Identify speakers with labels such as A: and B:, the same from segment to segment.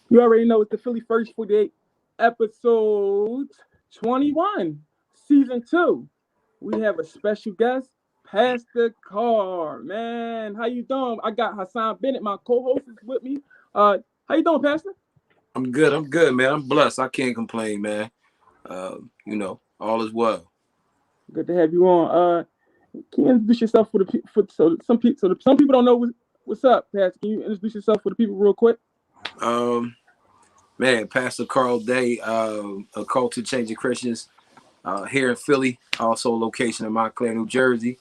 A: You already know it's the Philly First 48, episode 21, season 2. We have a special guest, Pastor Carr. Man, how you doing? I got Hassan Bennett, my co-host, is with me. How you doing, Pastor?
B: I'm good. I'm good, man. I'm blessed. I can't complain, man. All is well.
A: Good to have you on. Can you introduce yourself for the for some people don't know what's up, Pastor? Can you introduce yourself for the people real quick?
B: Um, Man, Pastor Carl Day, a culture changing Christians here in Philly, also location in Montclair, New Jersey.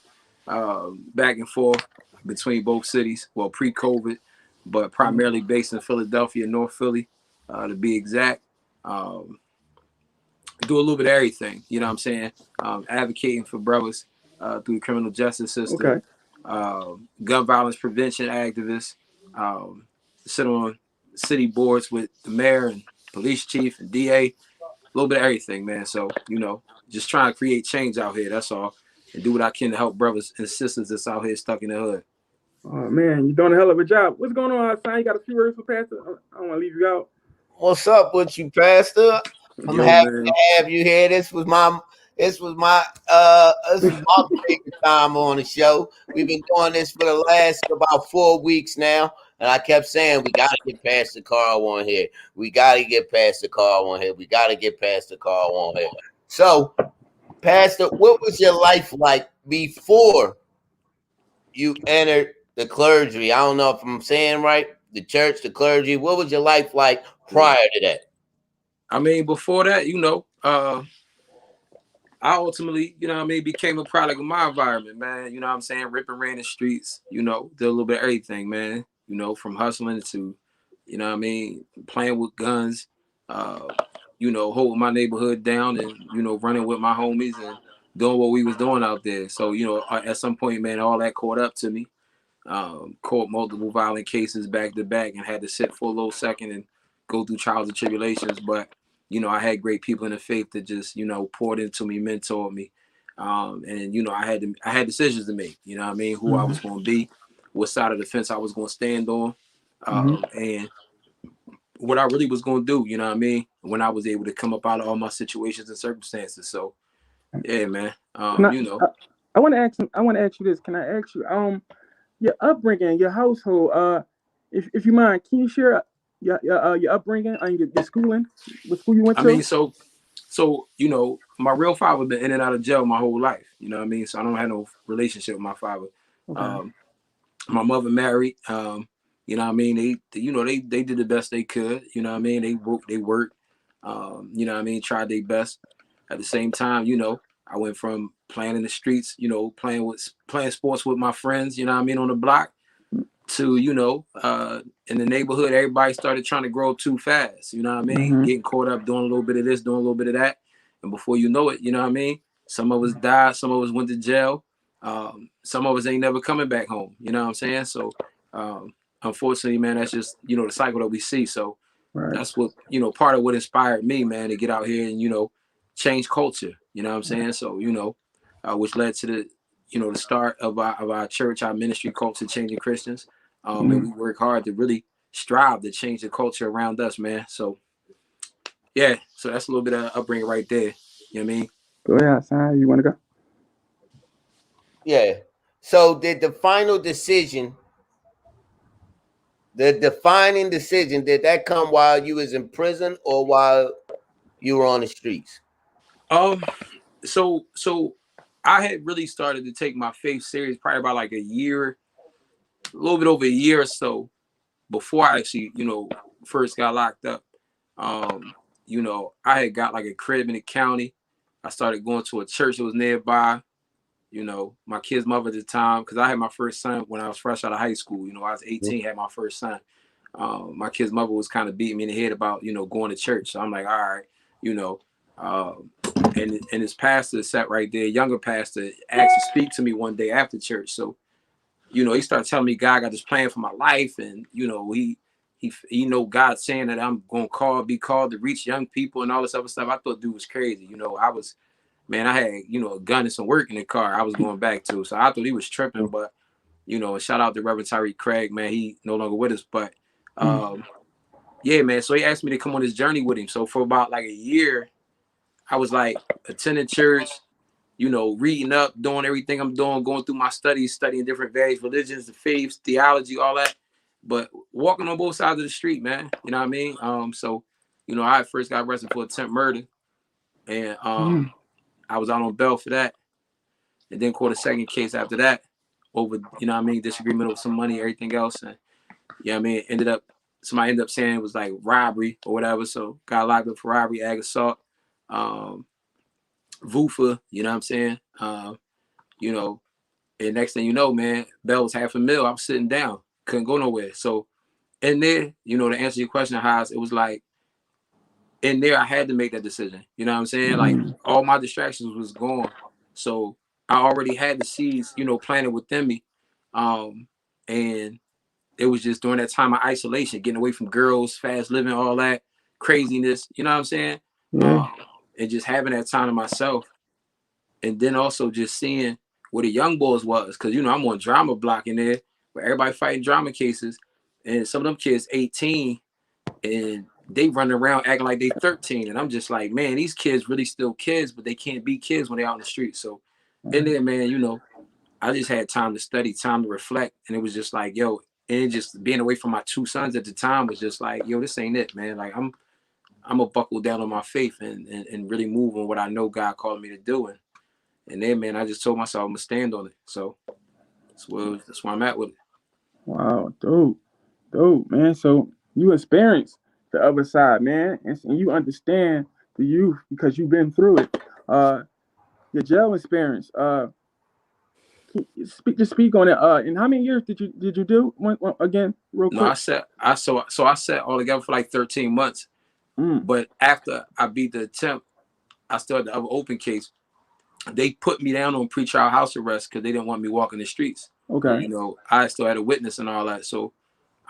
B: Back and forth between both cities. Well, pre-COVID, but primarily based in Philadelphia, North Philly, to be exact. Um, do a little bit of everything. You know what I'm saying? Advocating for brothers through the criminal justice system,
A: Okay.
B: gun violence prevention activist, um, sit on city boards with the mayor and police chief and DA, a little bit of everything, man. So, just trying to create change out here. That's all. And do what I can to help brothers and sisters that's out here stuck in the hood.
A: Oh man, you're doing a hell of a job. What's going on, Hassan? You got a few words for Pastor? I don't want to leave you out.
C: What's up with you, Pastor? I'm
B: Yo,
C: happy
B: man.
C: to have you here. This was my favorite time on the show. We've been doing this for the last about 4 weeks now, and I kept saying we gotta get past the Carl on here. We gotta get past the Carl on here. We gotta get past the Carl on here. So, Pastor, what was your life like before you entered the clergy? I don't know if I'm saying right. The church, the clergy. What was your life like prior to that?
B: I mean, before that, I ultimately, became a product of my environment, man. You know what I'm saying? Rip and ran the streets, did a little bit of everything, man. From hustling to, playing with guns, uh, holding my neighborhood down and, running with my homies and doing what we was doing out there. So, at some point, man, all that caught up to me. Caught multiple violent cases back to back and had to sit for a little second and go through trials and tribulations. But I had great people in the faith that just, poured into me, mentored me. And I had decisions to make, you know what I mean, who I
A: Mm-hmm.
B: was going to be, what side of the fence I was going to stand on,
A: Mm-hmm.
B: and what I really was going to do, you know what I mean, when I was able to come up out of all my situations and circumstances. So, yeah, man,
A: Can I want to ask. I want to ask you this. Can I ask you, your upbringing, your household? If you mind, can you share your upbringing and your schooling, what school you went
B: I
A: to?
B: mean, so my real father been in and out of jail my whole life. You know what I mean? So I don't have no relationship with my father.
A: Okay.
B: Um, my mother married. You know what I mean? They did the best they could. You know what I mean? They worked. You know what I mean? Tried their best. At the same time, I went from playing in the streets, playing sports with my friends. You know what I mean, on the block, to in the neighborhood, everybody started trying to grow too fast. You know what I mean?
A: Mm-hmm.
B: Getting caught up doing a little bit of this, doing a little bit of that, and before you know it, you know what I mean? Some of us died, some of us went to jail, some of us ain't never coming back home. You know what I'm saying? So unfortunately, man, that's just the cycle that we see. So
A: Right.
B: that's what part of what inspired me, man, to get out here and change culture. You know what I'm saying? So which led to the start of our church, our ministry, Culture Changing Christians. And
A: Mm-hmm.
B: we work hard to really strive to change the culture around us, man. So yeah, so that's a little bit of upbringing right there. You know what I mean?
A: Go ahead, Hassan. You want to go?
C: Yeah. So did the defining decision, did that come while you was in prison or while you were on the streets?
B: Um, so I had really started to take my faith serious probably about like a little bit over a year or so before I actually, first got locked up. Um, I had got like a crib in the county. I started going to a church that was nearby. My kid's mother at the time, because I had my first son when I was fresh out of high school. I was 18, had my first son. My kid's mother was kind of beating me in the head about, going to church. So I'm like, all right, you know. Um, and his pastor sat right there, younger pastor, asked to speak to me one day after church. So, he started telling me God got this plan for my life, and he God saying that I'm gonna be called to reach young people and all this other stuff. I thought dude was crazy. I was, man, I had, a gun and some work in the car I was going back to. So I thought he was tripping, but, shout out to Reverend Tyree Craig, man, he no longer with us. But
A: Mm-hmm.
B: yeah, man. So he asked me to come on this journey with him. So for about like a year, I was like attending church, you know, reading up, doing everything I'm doing, going through my studies, studying different various religions, the faiths, theology, all that. But walking on both sides of the street, man. You know what I mean? So, you know, I first got arrested for attempt murder, and I was out on bail for that, and then caught a second case after that over, you know what I mean, disagreement over some money, everything else, and you know what I mean, somebody ended up saying it was like robbery or whatever, so got locked up for robbery, ag assault, um, VUFA, you know what I'm saying, you know, and next thing you know, man, bail was $500,000. I was sitting down, couldn't go nowhere. So in there, you know, to answer your question, Haas, it was like in there I had to make that decision. You know what I'm saying? Like all my distractions was gone. So I already had the seeds, you know, planted within me. And it was just during that time of isolation, getting away from girls, fast living, all that craziness, you know what I'm saying?
A: Yeah.
B: And just having that time to myself. And then also just seeing where the young boys was. Cause you know, I'm on drama block in there where everybody fighting drama cases. And some of them kids 18 and they running around acting like they 13. And I'm just like, man, these kids really still kids, but they can't be kids when they're out in the street. So in there, man, you know, I just had time to study, time to reflect. And it was just like, yo, and just being away from my two sons at the time was just like, yo, this ain't it, man. Like I'm a buckle down on my faith and really move on what I know God called me to do. And then, man, I just told myself I'm gonna stand on it. So that's where I'm at with it.
A: Wow, dope, man. So you experience the other side, man, and you understand the youth because you've been through it. Your jail experience. Just speak on it. And how many years did you do? Again, real
B: No,
A: quick.
B: I sat all together for like 13 months.
A: Mm,
B: But after I beat the attempt, I still had the other open case. They put me down on pretrial house arrest because they didn't want me walking the streets. But
A: okay.
B: you know, I still had a witness and all that. So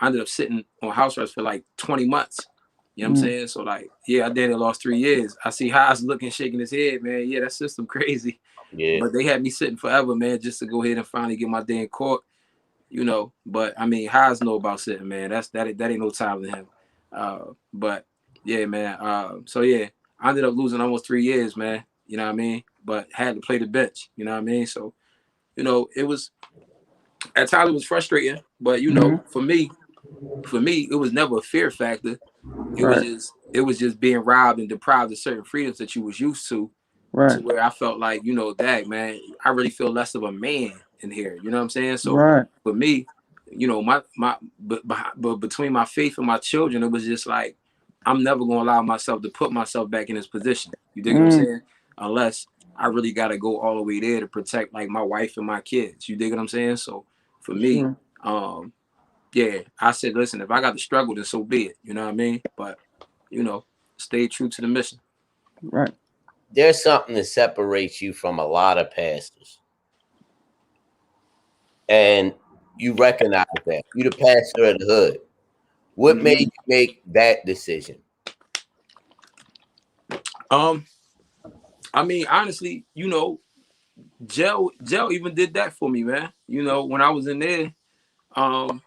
B: I ended up sitting on house arrest for like 20 months. You know what I'm
A: Mm,
B: saying? So like, yeah, I did it, lost 3 years. I see Haas looking, shaking his head, man. Yeah, that system crazy.
C: Yeah.
B: But they had me sitting forever, man, just to go ahead and finally get my day in court. You know, but I mean, Haas know about sitting, man. That ain't no time to him. But yeah, man. So yeah, I ended up losing almost 3 years, man. You know what I mean? But had to play the bench. You know what I mean? So you know, it was at times it was frustrating, but you know,
A: mm,
B: for me, it was never a fear factor.
A: right.
B: It was just being robbed and deprived of certain freedoms that you was used to
A: Right.
B: where I felt like, you know, dag, man, I really feel less of a man in here. You know what I'm saying? So
A: Right.
B: for me, you know, but between my faith and my children, it was just like I'm never gonna allow myself to put myself back in this position. You dig what I'm
A: Mm,
B: saying? Unless I really gotta go all the way there to protect like my wife and my kids. You dig what I'm saying? So for me,
A: sure.
B: um, yeah, I said, listen, if I got to struggle, then so be it. You know what I mean? But you know, stay true to the mission.
A: Right.
C: There's something that separates you from a lot of pastors, and you recognize that. You the pastor of the hood. What made
B: Mm-hmm.
C: you make that decision?
B: Um, I mean, honestly, you know, jail even did that for me, man. You know, when I was in there, um,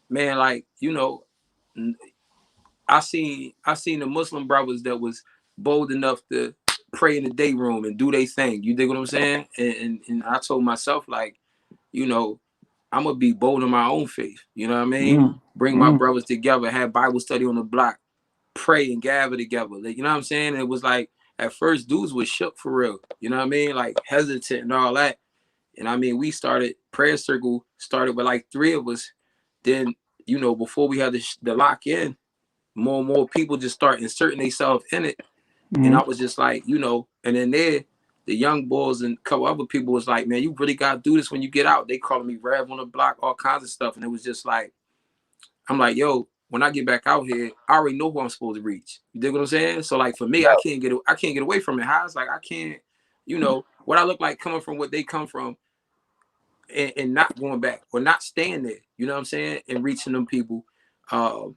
B: man, like, you know, I seen the Muslim brothers that was bold enough to pray in the day room and do their thing. You dig what I'm saying? And I told myself, like, you know, I'm gonna be bold in my own faith. You know what I mean?
A: Mm,
B: Bring my
A: mm,
B: brothers together, have Bible study on the block, pray and gather together. Like, you know what I'm saying? It was like at first dudes was shook for real. You know what I mean? Like hesitant and all that. And I mean, we started prayer circle started with like three of us. Then you know, before we had the lock in, more and more people just start inserting themselves in it. And
A: mm,
B: I was just like, you know, and then there, the young boys and a couple other people was like, man, you really gotta do this when you get out. They calling me Rev on the block, all kinds of stuff. And it was just like, I'm like, yo, when I get back out here, I already know who I'm supposed to reach. You dig what I'm saying? So like for me, I can't get away from it. How it's like I can't, you know, what I look like coming from what they come from and not going back or not staying there. You know what I'm saying? And reaching them people, uh,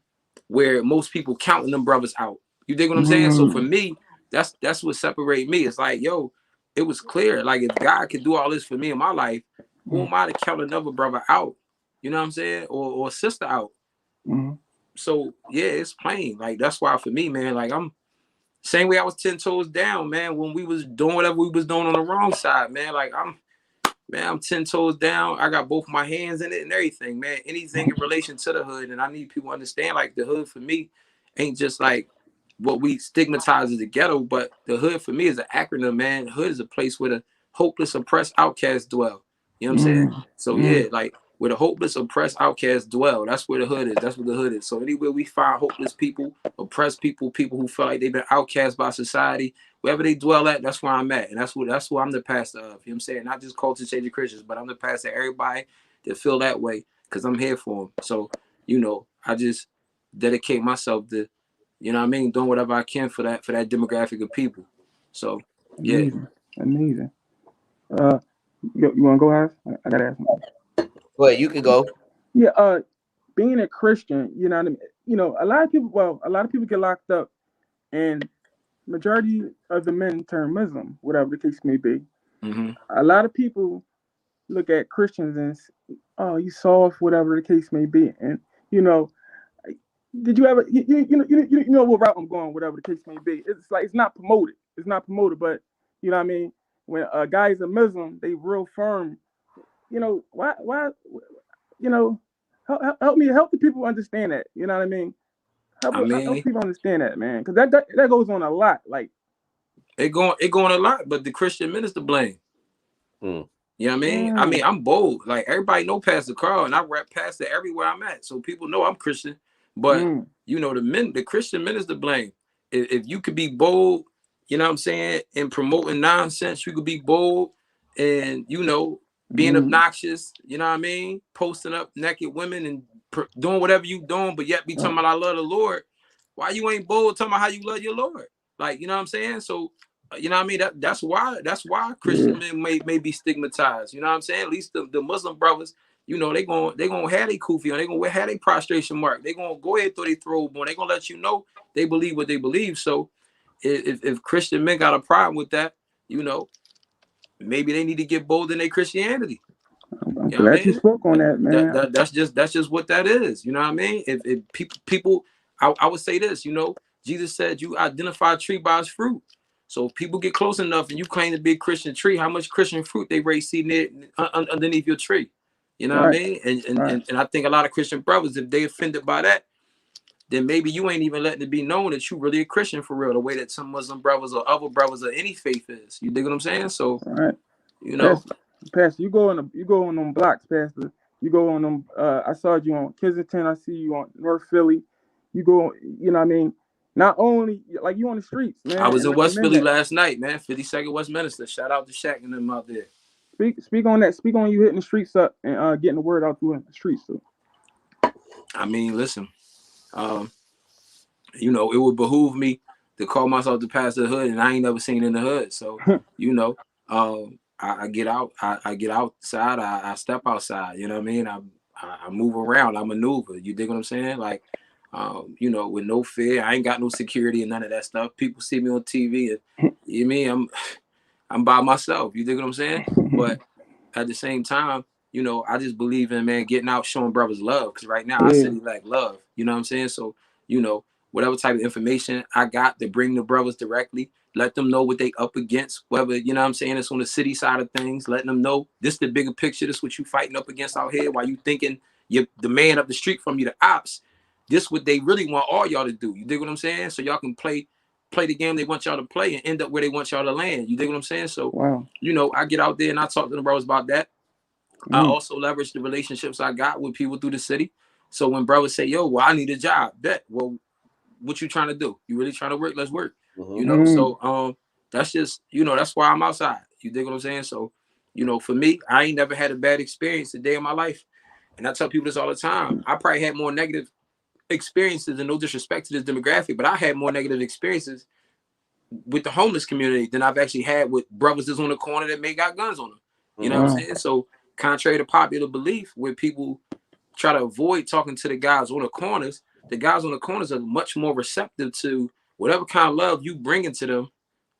B: where most people counting them brothers out. You dig what I'm saying? So for
A: mm,
B: me, that's what separated me. It's like, yo, it was clear. Like if God could do all this for me in my life, who
A: mm,
B: am I to count another brother out? You know what I'm saying? Or sister out?
A: mm.
B: so yeah, it's plain. Like that's why for me, man, like I'm same way I was 10 toes down, man, when we was doing whatever we was doing on the wrong side, man. Like I'm 10 toes down. I got both my hands in it and everything, man. Anything in relation to the hood. And I need people to understand, like, the hood for me ain't just like what we stigmatize as the ghetto, but the hood for me is an acronym, man. Hood is a place where the hopeless, oppressed outcasts dwell. You know what I'm saying? So, yeah, like, where the hopeless, oppressed outcasts dwell, that's where the hood is. That's what the hood is. So, anywhere we find hopeless people, oppressed people, people who feel like they've been outcast by society, wherever they dwell at, that's where I'm at. And that's who I'm the pastor of. You know what I'm saying? Not just culture changing Christians, but I'm the pastor of everybody that feel that way because I'm here for them. So, you know, I just dedicate myself to, you know what I mean, doing whatever I can for that demographic of people. So, yeah.
A: Amazing. You want to go, House? I got to ask him.
C: Well, you can go.
A: Yeah, being a Christian, you know what I mean? You know, a lot of people get locked up, and majority of the men turn Muslim, whatever the case may be.
B: Mm-hmm.
A: A lot of people look at Christians and, oh, you soft, whatever the case may be. And, you know, did you ever, you know what route I'm going, whatever the case may be. It's like, it's not promoted. It's not promoted, but, you know what I mean? When a guy is a Muslim, they real firm. You know, why, you know, help the people understand that. You know what I mean? Help people understand that, man, because that goes on a lot. Like
B: it going a lot, but the Christian minister blame. You know what I mean? I mean, I'm bold. Like everybody know Pastor Carl, and I rap Pastor everywhere I'm at, so people know I'm Christian. But you know, the Christian minister blame. If you could be bold, you know what I'm saying, in promoting nonsense, you could be bold, and you know, being obnoxious. You know what I mean? Posting up naked women and doing whatever you doing, but yet be talking about I love the Lord. Why you ain't bold talking about how you love your Lord? Like, you know what I'm saying? So, you know what I mean? That's why Christian men may be stigmatized. You know what I'm saying? At least the Muslim brothers, you know, they gonna have their kufi on, they gonna have their prostration mark, they gonna go ahead throw their throw on, they gonna let you know they believe what they believe. So if Christian men got a problem with that, you know, maybe they need to get bold in their Christianity.
A: I'm glad you spoke on that, man.
B: That's just what that is. You know what I mean? If people, I would say this. You know, Jesus said you identify a tree by its fruit. So if people get close enough and you claim to be a Christian tree, how much Christian fruit they raise seed underneath your tree? You know what I mean? And I think a lot of Christian brothers, if they offended by that, then maybe you ain't even letting it be known that you really a Christian for real, the way that some Muslim brothers or other brothers of any faith is. You dig what I'm saying? So, you know.
A: Pastor, you go on them blocks, Pastor. You go on them. I saw you on Kensington. I see you on North Philly. You go. You know what I mean? Not only like you on the streets, man.
B: I was in West Philly last night, man. 52nd Westminster. Shout out to Shaq and them out there.
A: Speak on that. Speak on you hitting the streets up and getting the word out through the streets. So.
B: I mean, listen. You know, it would behoove me to call myself the pastor of the hood, and I ain't never seen in the hood. So, you know, I get out. I get outside. I step outside. You know what I mean? I move around. I maneuver. You dig what I'm saying? Like. You know, with no fear. I ain't got no security and none of that stuff. People see me on TV and you mean I'm by myself. You dig what I'm saying? But at the same time, you know, I just believe in, man, getting out, showing brothers love. Because right now, I city lack love. You know what I'm saying? So, you know, whatever type of information I got to bring the brothers directly, let them know what they up against. Whether, you know what I'm saying, it's on the city side of things, letting them know this is the bigger picture. This is what you fighting up against out here. While you thinking you're the man up the street from you, the ops. This what they really want all y'all to do. You dig what I'm saying? So y'all can play the game they want y'all to play and end up where they want y'all to land. You dig what I'm saying? So, you know, I get out there and I talk to the brothers about that. I also leverage the relationships I got with people through the city. So when brothers say, yo, well, I need a job, bet. Well, what you trying to do? You really trying to work? Let's work. You know, so that's just, you know, that's why I'm outside. You dig what I'm saying? So, you know, for me, I ain't never had a bad experience a day in my life. And I tell people this all the time. I probably had more negative experiences, and no disrespect to this demographic, but I had more negative experiences with the homeless community than I've actually had with brothers that's on the corner that may got guns on them. You know what I'm saying? So contrary to popular belief, where people try to avoid talking to the guys on the corners are much more receptive to whatever kind of love you bring into them,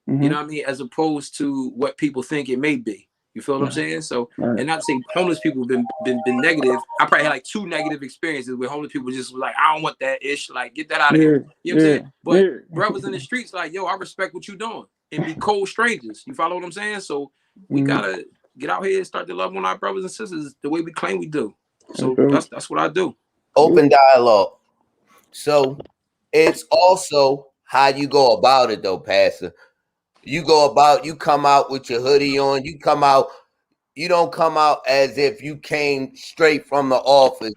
B: you know what I mean, as opposed to what people think it may be. You feel what I'm saying? So, and not to say homeless people have been negative. I probably had like 2 negative experiences where homeless people just were like, I don't want that ish. Like, get that out of here. You know what I'm saying? But brothers in the streets, like, yo, I respect what you're doing. And be cold strangers. You follow what I'm saying? So we gotta get out here and start to love on our brothers and sisters the way we claim we do. So that's what I do.
C: Open dialogue. So it's also how you go about it, though, Pastor. You come out with your hoodie on. You don't come out as if you came straight from the office.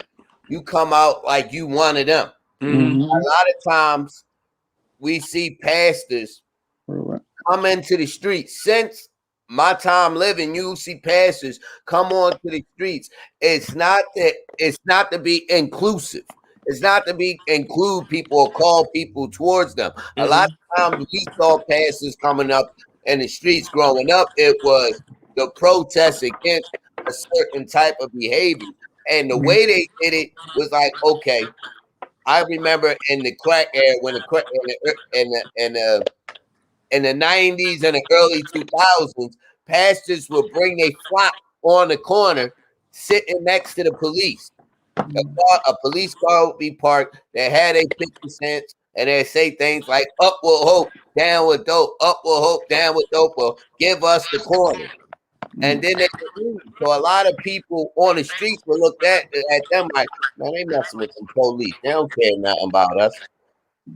C: You come out like you one of them. A lot of times we see pastors come into the streets. Since my time living, you see pastors come onto the streets. It's not to be inclusive. It's not to be include people or call people towards them. A lot of times we saw pastors coming up in the streets growing up. It was the protest against a certain type of behavior. And the way they did it was like, okay, I remember in the crack era when the crack in the 90s and the early 2000s, pastors would bring their flock on the corner sitting next to the police. A police car would be parked. They had a 50 cents and they say things like up with hope, down with dope, up with hope, down with dope, or give us the corner. And then they so a lot of people on the streets will look at them like, man, they messing with some police. They don't care nothing about us.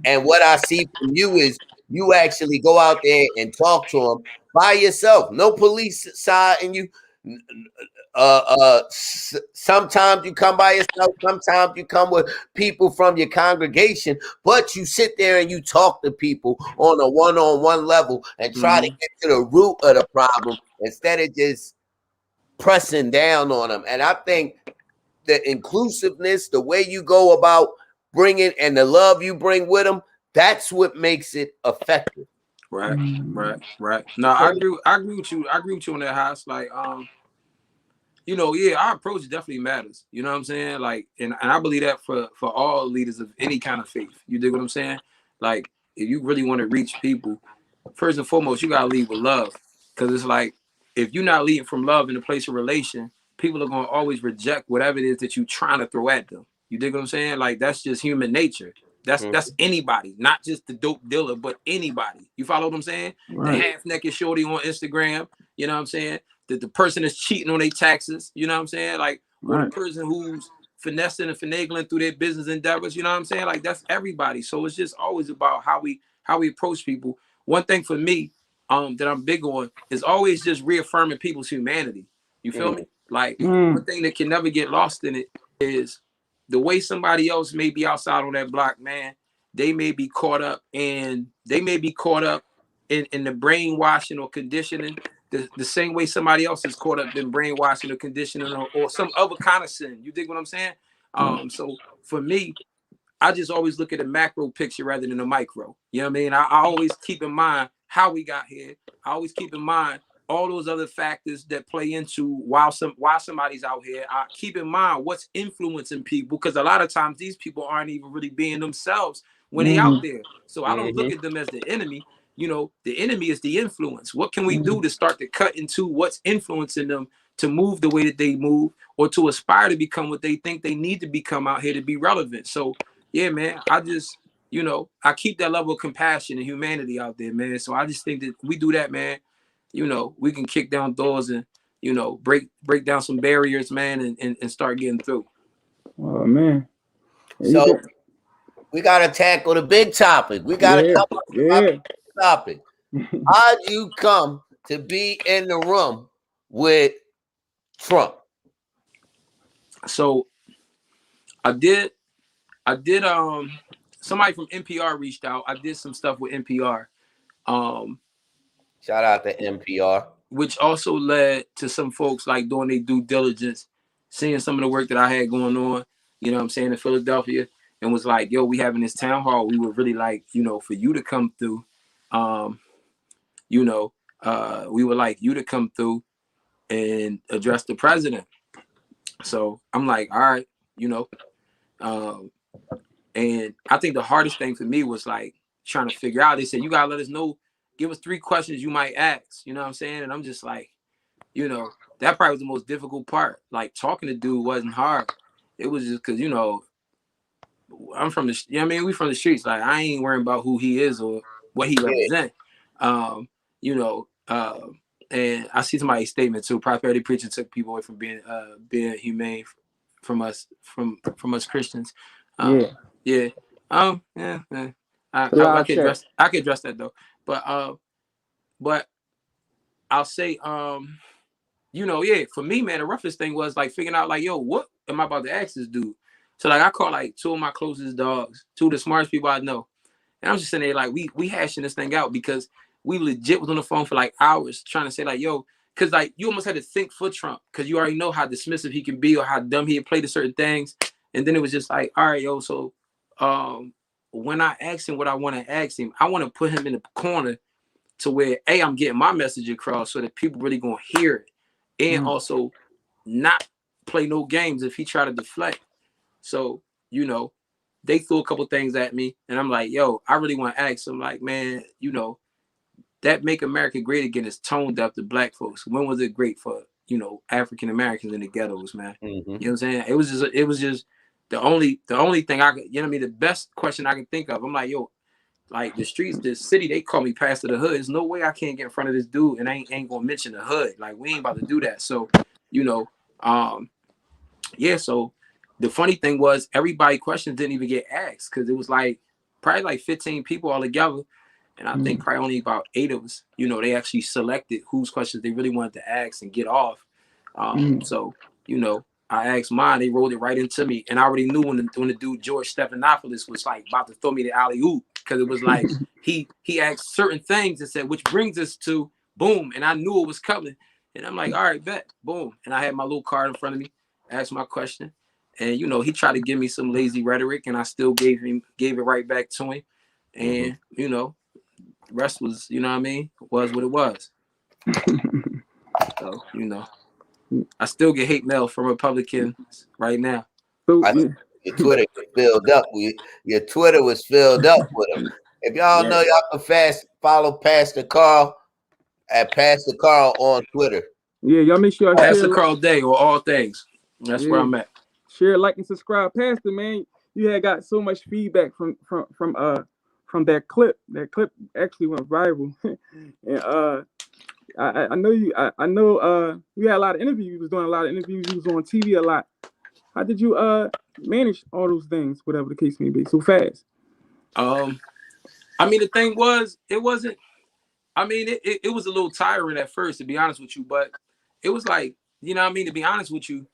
C: And what I see from you is you actually go out there and talk to them by yourself. No police side in you. Sometimes you come by yourself. Sometimes you come with people from your congregation. But you sit there and you talk to people on a one-on-one level and try to get to the root of the problem instead of just pressing down on them. And I think the inclusiveness, the way you go about bringing and the love you bring with them, that's what makes it effective.
B: Right. No, I agree with you. I agree with you on that house. Like, you know, our approach definitely matters. You know what I'm saying? Like, and I believe that for all leaders of any kind of faith. You dig what I'm saying? Like, if you really want to reach people, first and foremost, you gotta lead with love. Because it's like, if you're not leading from love in a place of relation, people are gonna always reject whatever it is that you're trying to throw at them. You dig what I'm saying? Like, that's just human nature. That's anybody, not just the dope dealer, but anybody. You follow what I'm saying? Right. The half-naked shorty on Instagram, you know what I'm saying? The person that's cheating on their taxes, you know what I'm saying? Like, or the person who's finessing and finagling through their business endeavors, you know what I'm saying? Like, that's everybody. So it's just always about how we approach people. One thing for me, that I'm big on is always just reaffirming people's humanity. You feel me? Like, one thing that can never get lost in it is the way somebody else may be outside on that block, man. They may be caught up in the brainwashing or conditioning the same way somebody else is caught up in brainwashing or conditioning or some other kind of sin. You dig what I'm saying? So for me, I just always look at the macro picture rather than the micro. You know what I mean? I always keep in mind how we got here. I always keep in mind all those other factors that play into why somebody's out here. I keep in mind what's influencing people, because a lot of times these people aren't even really being themselves when they out there. So I don't look at them as the enemy. You know, the enemy is the influence. What can we do to start to cut into what's influencing them to move the way that they move, or to aspire to become what they think they need to become out here to be relevant? So yeah, man, I just, you know, I keep that level of compassion and humanity out there, man. So I just think that we do that, man. You know, we can kick down doors and, you know, break down some barriers, man, and start getting through.
A: Oh, man.
C: So we got to tackle the big topic. We got to come up with the big topic. How'd you come to be in the room with Trump?
B: So I did somebody from NPR reached out. I did some stuff with NPR.
C: Shout out to NPR.
B: Which also led to some folks like doing their due diligence, seeing some of the work that I had going on, you know what I'm saying, in Philadelphia, and was like, yo, we having this town hall. We would really like, you know, for you to come through. We would like you to come through and address the president. So I'm like, all right, you know. And I think the hardest thing for me was like trying to figure out, they said, you gotta let us know, give us 3 questions you might ask, you know what I'm saying? And I'm just like, you know, that probably was the most difficult part. Like talking to dude wasn't hard. It was just because, you know, I'm from the, you know what I mean? We from the streets. Like I ain't worrying about who he is or what he
C: Yeah.
B: represent. You know, and I see somebody's statement too. Prosperity preaching took people away from being humane from us Christians.
A: Yeah,
B: Yeah. Yeah.
A: it's a lot of shit.
B: I could address that though. But I'll say you know, yeah, for me, man, the roughest thing was like figuring out like, yo, what am I about to ask this dude? So like I called like two of my closest dogs, two of the smartest people I know. And I was just sitting there like we hashing this thing out because we legit was on the phone for like hours trying to say like, yo, because like you almost had to think for Trump because you already know how dismissive he can be or how dumb he had played to certain things. And then it was just like, all right, yo, so when I ask him what I want to ask him, I want to put him in the corner to where I'm getting my message across so that people really gonna hear it. And also not play no games if he try to deflect. So, you know, they threw a couple things at me and I'm like, yo, I really want to ask him like, man, you know, that Make America Great Again is toned up to black folks. When was it great for, you know, African Americans in the ghettos, man?
C: Mm-hmm.
B: You know what I'm saying? It was just the only thing I could, you know what I mean? The best question I can think of. I'm like, yo, like the streets, the city, they call me Pastor the Hood. There's no way I can't get in front of this dude and I ain't gonna mention the hood. Like we ain't about to do that. So, you know, yeah. So the funny thing was everybody questions didn't even get asked because it was like probably like 15 people all together. And I think probably only about 8 of us, you know, they actually selected whose questions they really wanted to ask and get off. So, you know, I asked mine, they rolled it right into me. And I already knew when the dude George Stephanopoulos was like about to throw me the alley-oop because it was like he asked certain things and said, which brings us to boom. And I knew it was coming. And I'm like, all right, bet, boom. And I had my little card in front of me, asked my question. And, you know, he tried to give me some lazy rhetoric and I still gave it right back to him. And, you know, the rest was, you know what I mean, was what it was. So, you know, I still get hate mail from Republicans right now.
A: So,
C: I think your Twitter filled up. Your Twitter was filled up with them. If y'all know, y'all can follow Pastor Carl at Pastor Carl on Twitter.
A: yeah, y'all make sure I
B: Pastor
A: share.
B: Carl Day or all things. That's where I'm at.
A: Share, like, and subscribe, Pastor, man. You had got so much feedback from that clip. That clip actually went viral. And I know you. I know you had a lot of interviews. You was doing a lot of interviews. You was on TV a lot. How did you manage all those things, whatever the case may be, so fast?
B: I mean, the thing was, it wasn't. I mean, it was a little tiring at first, to be honest with you, but it was like, you know what I mean, to be honest with you,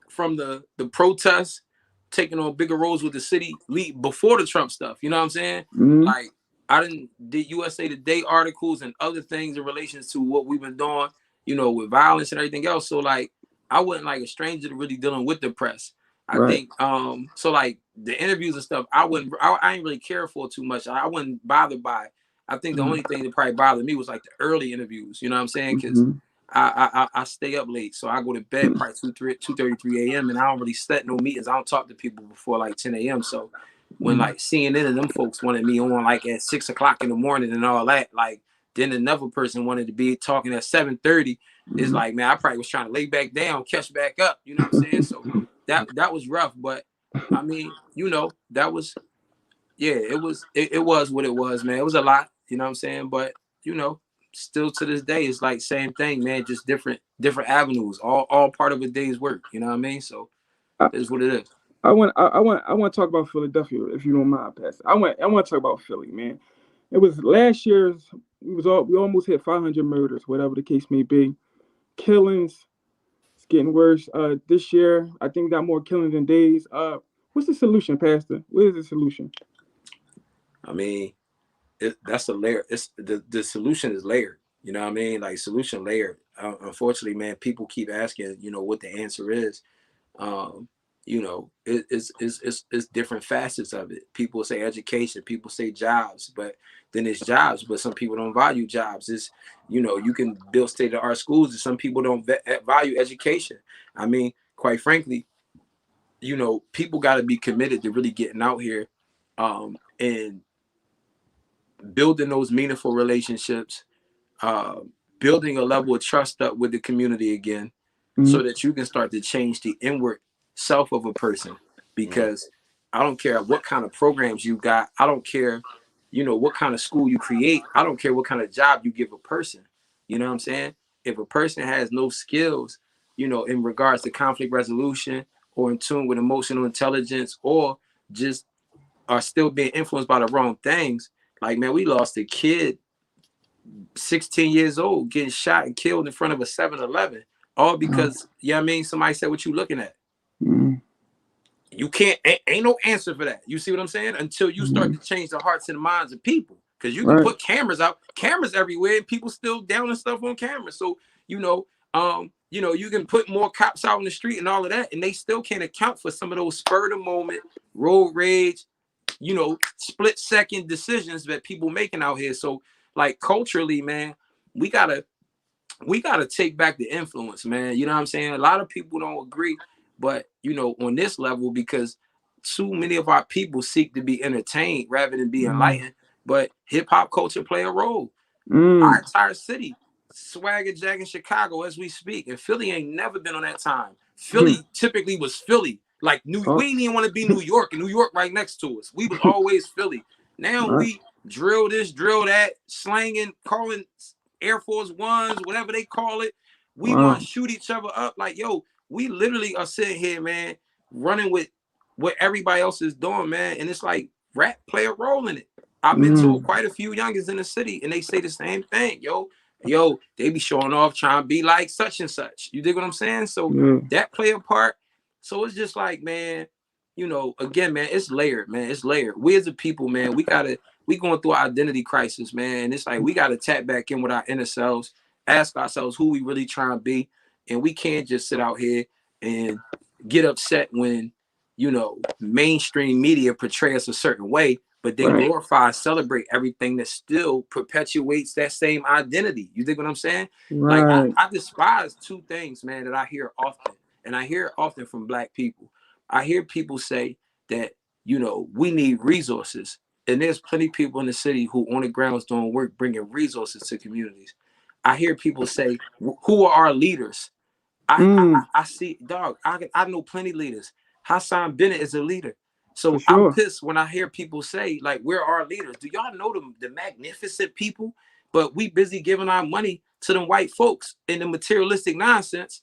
B: from the protests, taking on bigger roles with the city before the Trump stuff, you know what I'm saying? Like, I did USA Today articles and other things in relation to what we've been doing, you know, with violence and everything else. So like, I wasn't like a stranger to really dealing with the press. I think, so like the interviews and stuff, I ain't really care for too much. I wasn't bothered by it. I think the only thing that probably bothered me was like the early interviews, you know what I'm saying? Because I stay up late, so I go to bed probably 2:33 a.m. and I don't really set no meetings. I don't talk to people before like 10 a.m. So when like CNN and them folks wanted me on like at 6 o'clock in the morning and all that, like then another person wanted to be talking at 7:30. It's like, man, I probably was trying to lay back down, catch back up. You know what I'm saying? So that was rough, but I mean, you know, that was, yeah, it was what it was, man. It was a lot, you know what I'm saying? But you know, still to this day, it's like same thing, man. Just different avenues, all part of a day's work. You know what I mean? So it is what it is.
A: I want to talk about Philadelphia, if you don't mind, Pastor. I want to talk about Philly, man. It was last year's. We almost hit 500 murders, whatever the case may be. Killings, it's getting worse. This year, I think we got more killings than days. What's the solution, Pastor? What is the solution?
B: I mean, that's a layer. It's the solution is layered. You know what I mean? Like solution layered. Unfortunately, man, people keep asking, you know, what the answer is. You know, it's different facets of it. People say education, people say jobs, but then it's jobs, but some people don't value jobs. It's, you know, you can build state-of-the-art schools and some people don't value education. I mean, quite frankly, you know, people got to be committed to really getting out here and building those meaningful relationships, building a level of trust up with the community again, so that you can start to change the inward self of a person. Because I don't care what kind of programs you got. I don't care, what kind of school you create. I don't care what kind of job you give a person. You know what I'm saying? If a person has no skills, in regards to conflict resolution, or in tune with emotional intelligence, or just are still being influenced by the wrong things. Like, man, we lost a kid 16 years old getting shot and killed in front of a 7-Eleven, all because, somebody said, what you looking at? You can't, ain't no answer for that. You see what I'm saying? Until you start to change the hearts and minds of people. Because you can put cameras everywhere, and people still down and stuff on camera. So, you can put more cops out in the street and all of that, and they still can't account for some of those spur of the moment, road rage, split second decisions that people making out here. So, like, culturally, man, we gotta take back the influence, man. You know what I'm saying? A lot of people don't agree, but on this level, because too many of our people seek to be entertained rather than be enlightened. But hip hop culture play a role. Our entire city, swagger jack in Chicago as we speak, and Philly ain't never been on that time. Philly typically was Philly. Like we didn't even want to be New York, and New York right next to us. We was always Philly. Now we drill this, drill that, slanging, calling Air Force Ones, whatever they call it. We want to shoot each other up. Like, yo, we literally are sitting here, man, running with what everybody else is doing, man. And it's like rap play a role in it. I've been to quite a few youngins in the city, and they say the same thing. Yo, they be showing off trying to be like such and such. You dig what I'm saying? So that play a part. So it's just like, man, again, man, it's layered, man. It's layered. We as a people, man, we going through an identity crisis, man. And it's like we gotta tap back in with our inner selves, ask ourselves who we really trying to be. And we can't just sit out here and get upset when, mainstream media portray us a certain way, but they glorify and celebrate everything that still perpetuates that same identity. You think what I'm saying? Like, I despise two things, man, that I hear often. And I hear it often from Black people. I hear people say that, we need resources. And there's plenty of people in the city who on the grounds doing work, bringing resources to communities. I hear people say, who are our leaders? I see, dog, I know plenty of leaders. Hassan Bennett is a leader. So I'm pissed when I hear people say, like, where are our leaders? Do y'all know the magnificent people? But we busy giving our money to them white folks in the materialistic nonsense,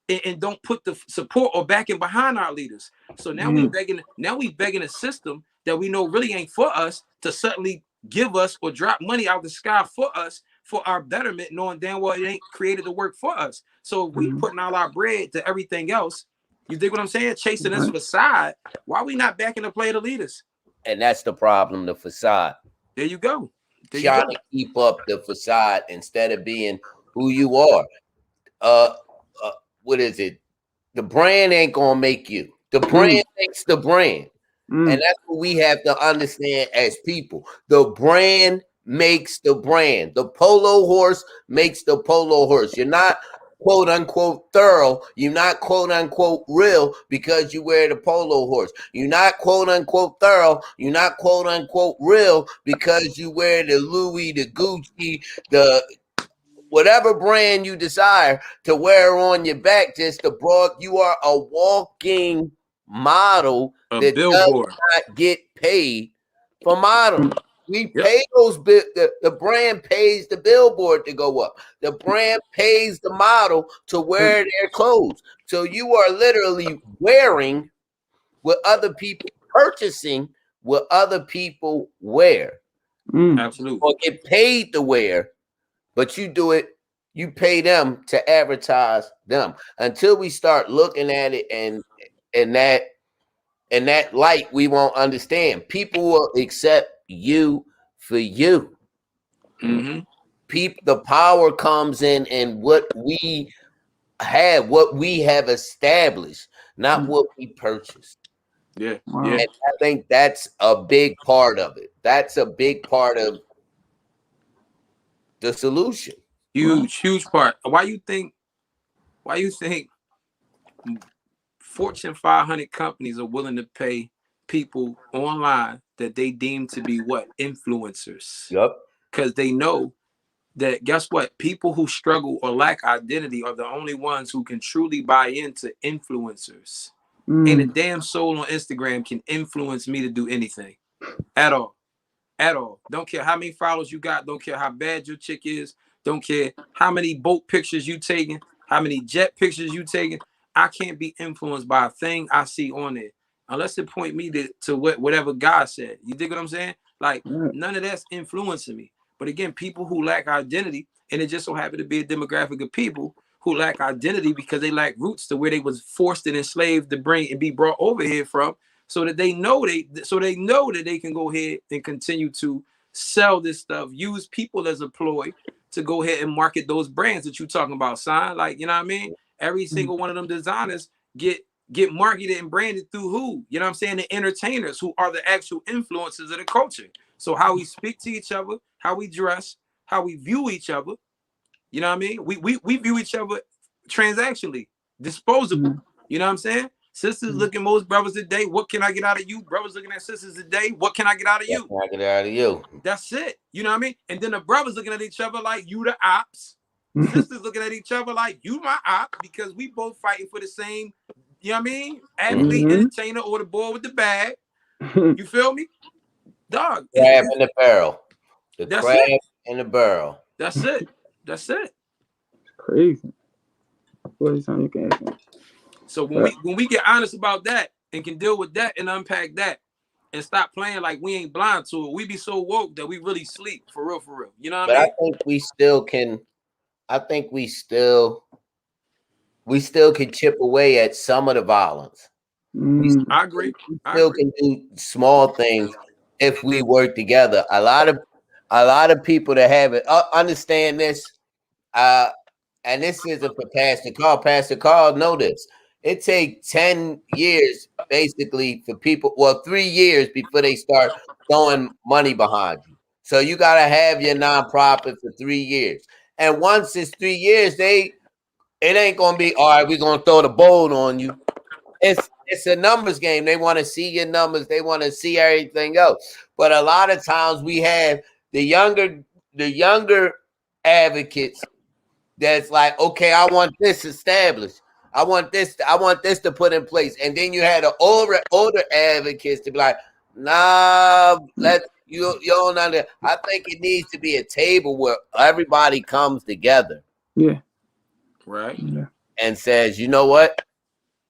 B: and don't put the support or backing behind our leaders. So now we begging a system that we know really ain't for us to suddenly give us or drop money out the sky for us for our betterment, knowing damn well it ain't created to work for us. So if we putting all our bread to everything else, you dig what I'm saying? Chasing this facade. Why are we not backing the play of the leaders?
C: And that's the problem, the facade.
B: There you go.
C: Trying to keep up the facade instead of being who you are. What is it? The brand ain't gonna make you. The brand makes the brand. And that's what we have to understand as people. The brand makes the brand. The polo horse makes the polo horse. You're not quote unquote thorough. You're not quote unquote real because you wear the polo horse. You're not quote unquote thorough. You're not quote unquote real because you wear the Louis, the Gucci, the whatever brand you desire to wear on your back. Just the broad. You are a walking model that billboard. Does not get paid for modeling. We pay those the brand pays the billboard to go up. The brand pays the model to wear their clothes. So you are literally wearing what other people purchasing what other people wear.
B: Absolutely.
C: Or get paid to wear, but you do it, you pay them to advertise them. Until we start looking at it and that light, we won't understand. People will accept you for you. People, the power comes in what we have established, not what we purchased.
B: Yeah.
C: And I think that's a big part of it. That's a big part of the solution.
B: Huge part. Why you think Fortune 500 companies are willing to pay people online that they deem to be what? Influencers.
C: Yep.
B: Because they know that guess what? People who struggle or lack identity are the only ones who can truly buy into influencers. Ain't a damn soul on Instagram can influence me to do anything at all. At all. Don't care how many followers you got. Don't care how bad your chick is. Don't care how many boat pictures you taking, how many jet pictures you taking. I can't be influenced by a thing I see on there unless it point me to whatever God said. You dig what I'm saying? Like none of that's influencing me. But again, people who lack identity, and it just so happened to be a demographic of people who lack identity because they lack roots to where they was forced and enslaved to bring and be brought over here from, so that they know that they can go ahead and continue to sell this stuff, use people as a ploy to go ahead and market those brands that you're talking about, son. Like, you know what I mean? Every single one of them designers get marketed and branded through who? You know what I'm saying? The entertainers who are the actual influencers of the culture. So how we speak to each other, how we dress, how we view each other, you know what I mean? We view each other transactionally, disposable. You know what I'm saying? Sisters looking most brothers today. What can I get out of you? Brothers looking at sisters today. What can I get out of you?
C: What can I get out of you?
B: That's it. You know what I mean? And then the brothers looking at each other like you the ops. Sisters looking at each other like you my op, because we both fighting for the same, you know what I mean? Athlete, entertainer, or the boy with the bag. You feel me? Dog.
C: Crab in the barrel. The
B: That's
C: crab
B: it.
C: in the barrel.
B: That's it. That's it.
A: Crazy. What is on you can ask me?
B: So when we get honest about that and can deal with that and unpack that and stop playing like we ain't blind to it, we be so woke that we really sleep for real. You know what I mean?
C: I think we still can. I think we still can chip away at some of the violence.
B: I agree.
C: We still can do small things if we work together. A lot of people that have it understand this. And this isn't for Pastor Carl. Pastor Carl know this. It takes 10 years basically for people, 3 years before they start throwing money behind you. So you got to have your nonprofit for 3 years. And once it's 3 years, it ain't going to be, all right, we're going to throw the bolt on you. It's a numbers game. They want to see your numbers. They want to see everything else. But a lot of times we have the younger advocates that's like, okay, I want this established. I want this to put in place. And then you had the older advocates to be like, nah, you don't understand. I think it needs to be a table where everybody comes together.
A: Yeah.
B: Right.
A: Yeah.
C: And says, you know what?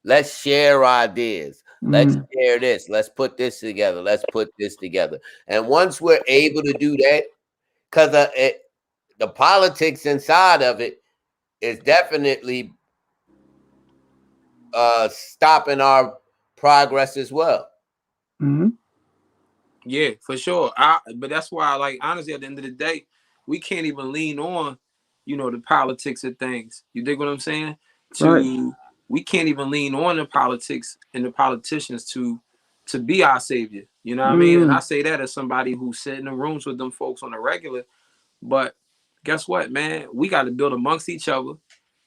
C: Let's share ideas. Let's share this. Let's put this together. Let's put this together. And once we're able to do that, because the politics inside of it is definitely stopping our progress as well.
B: Yeah, for sure. But that's why, like, honestly, at the end of the day, we can't even lean on, the politics of things. You dig what I'm saying? We can't even lean on the politics and the politicians to be our savior. You know what I mean? And I say that as somebody who's sitting in the rooms with them folks on a regular. But guess what, man? We got to build amongst each other.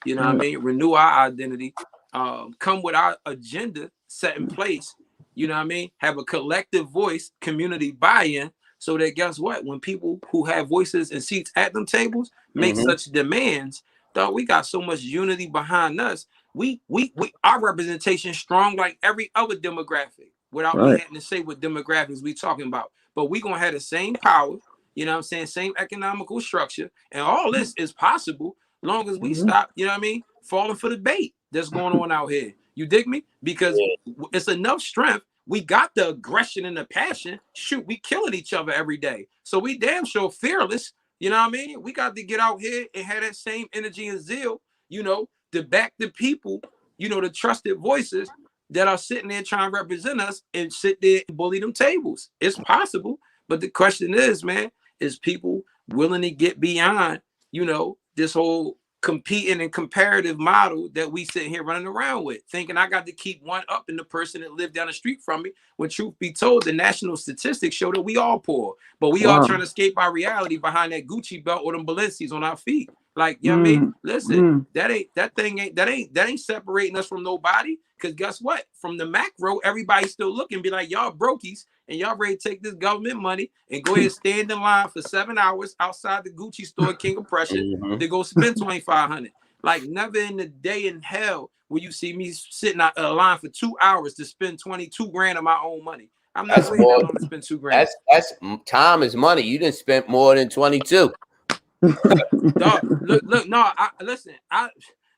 B: You know what I mean? Renew our identity. Come with our agenda set in place. You know what I mean? Have a collective voice, community buy-in, so that guess what? When people who have voices and seats at them tables make such demands, dog, we got so much unity behind us. We our representation strong like every other demographic, without me having to say what demographics we talking about. But we gonna have the same power, you know what I'm saying, same economical structure, and all this is possible long as we stop, you know what I mean, falling for the bait that's going on out here. You dig me? Because it's enough strength. We got the aggression and the passion. Shoot, we killing each other every day. So we damn sure fearless. You know what I mean? We got to get out here and have that same energy and zeal, to back the people, the trusted voices that are sitting there trying to represent us and sit there and bully them tables. It's possible. But the question is, man, is people willing to get beyond, this whole competing and comparative model that we sit here running around with, thinking I got to keep one up in the person that lived down the street from me, when truth be told, the national statistics show that we all poor, but we all trying to escape our reality behind that Gucci belt or them Balenci's on our feet. Like, you know what I mean? Listen, that ain't separating us from nobody. Because guess what? From the macro, everybody's still looking, be like, y'all brokies, and y'all ready to take this government money and go ahead and stand in line for 7 hours outside the Gucci store, King of Prussia, to go spend $2,500. Like, never in the day in hell will you see me sitting out a line for 2 hours to spend 22 grand of my own money. I'm not waiting that long to spend 2 grand.
C: That's time is money. You didn't spend more than 22.
B: Dog, look, no, listen,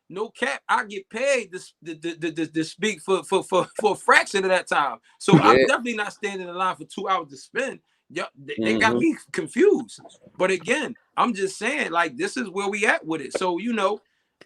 B: no cap, I get paid to speak for a fraction of that time. So I'm definitely not standing in line for 2 hours to spend. They got me confused. But again, I'm just saying, like, this is where we at with it. So, you know,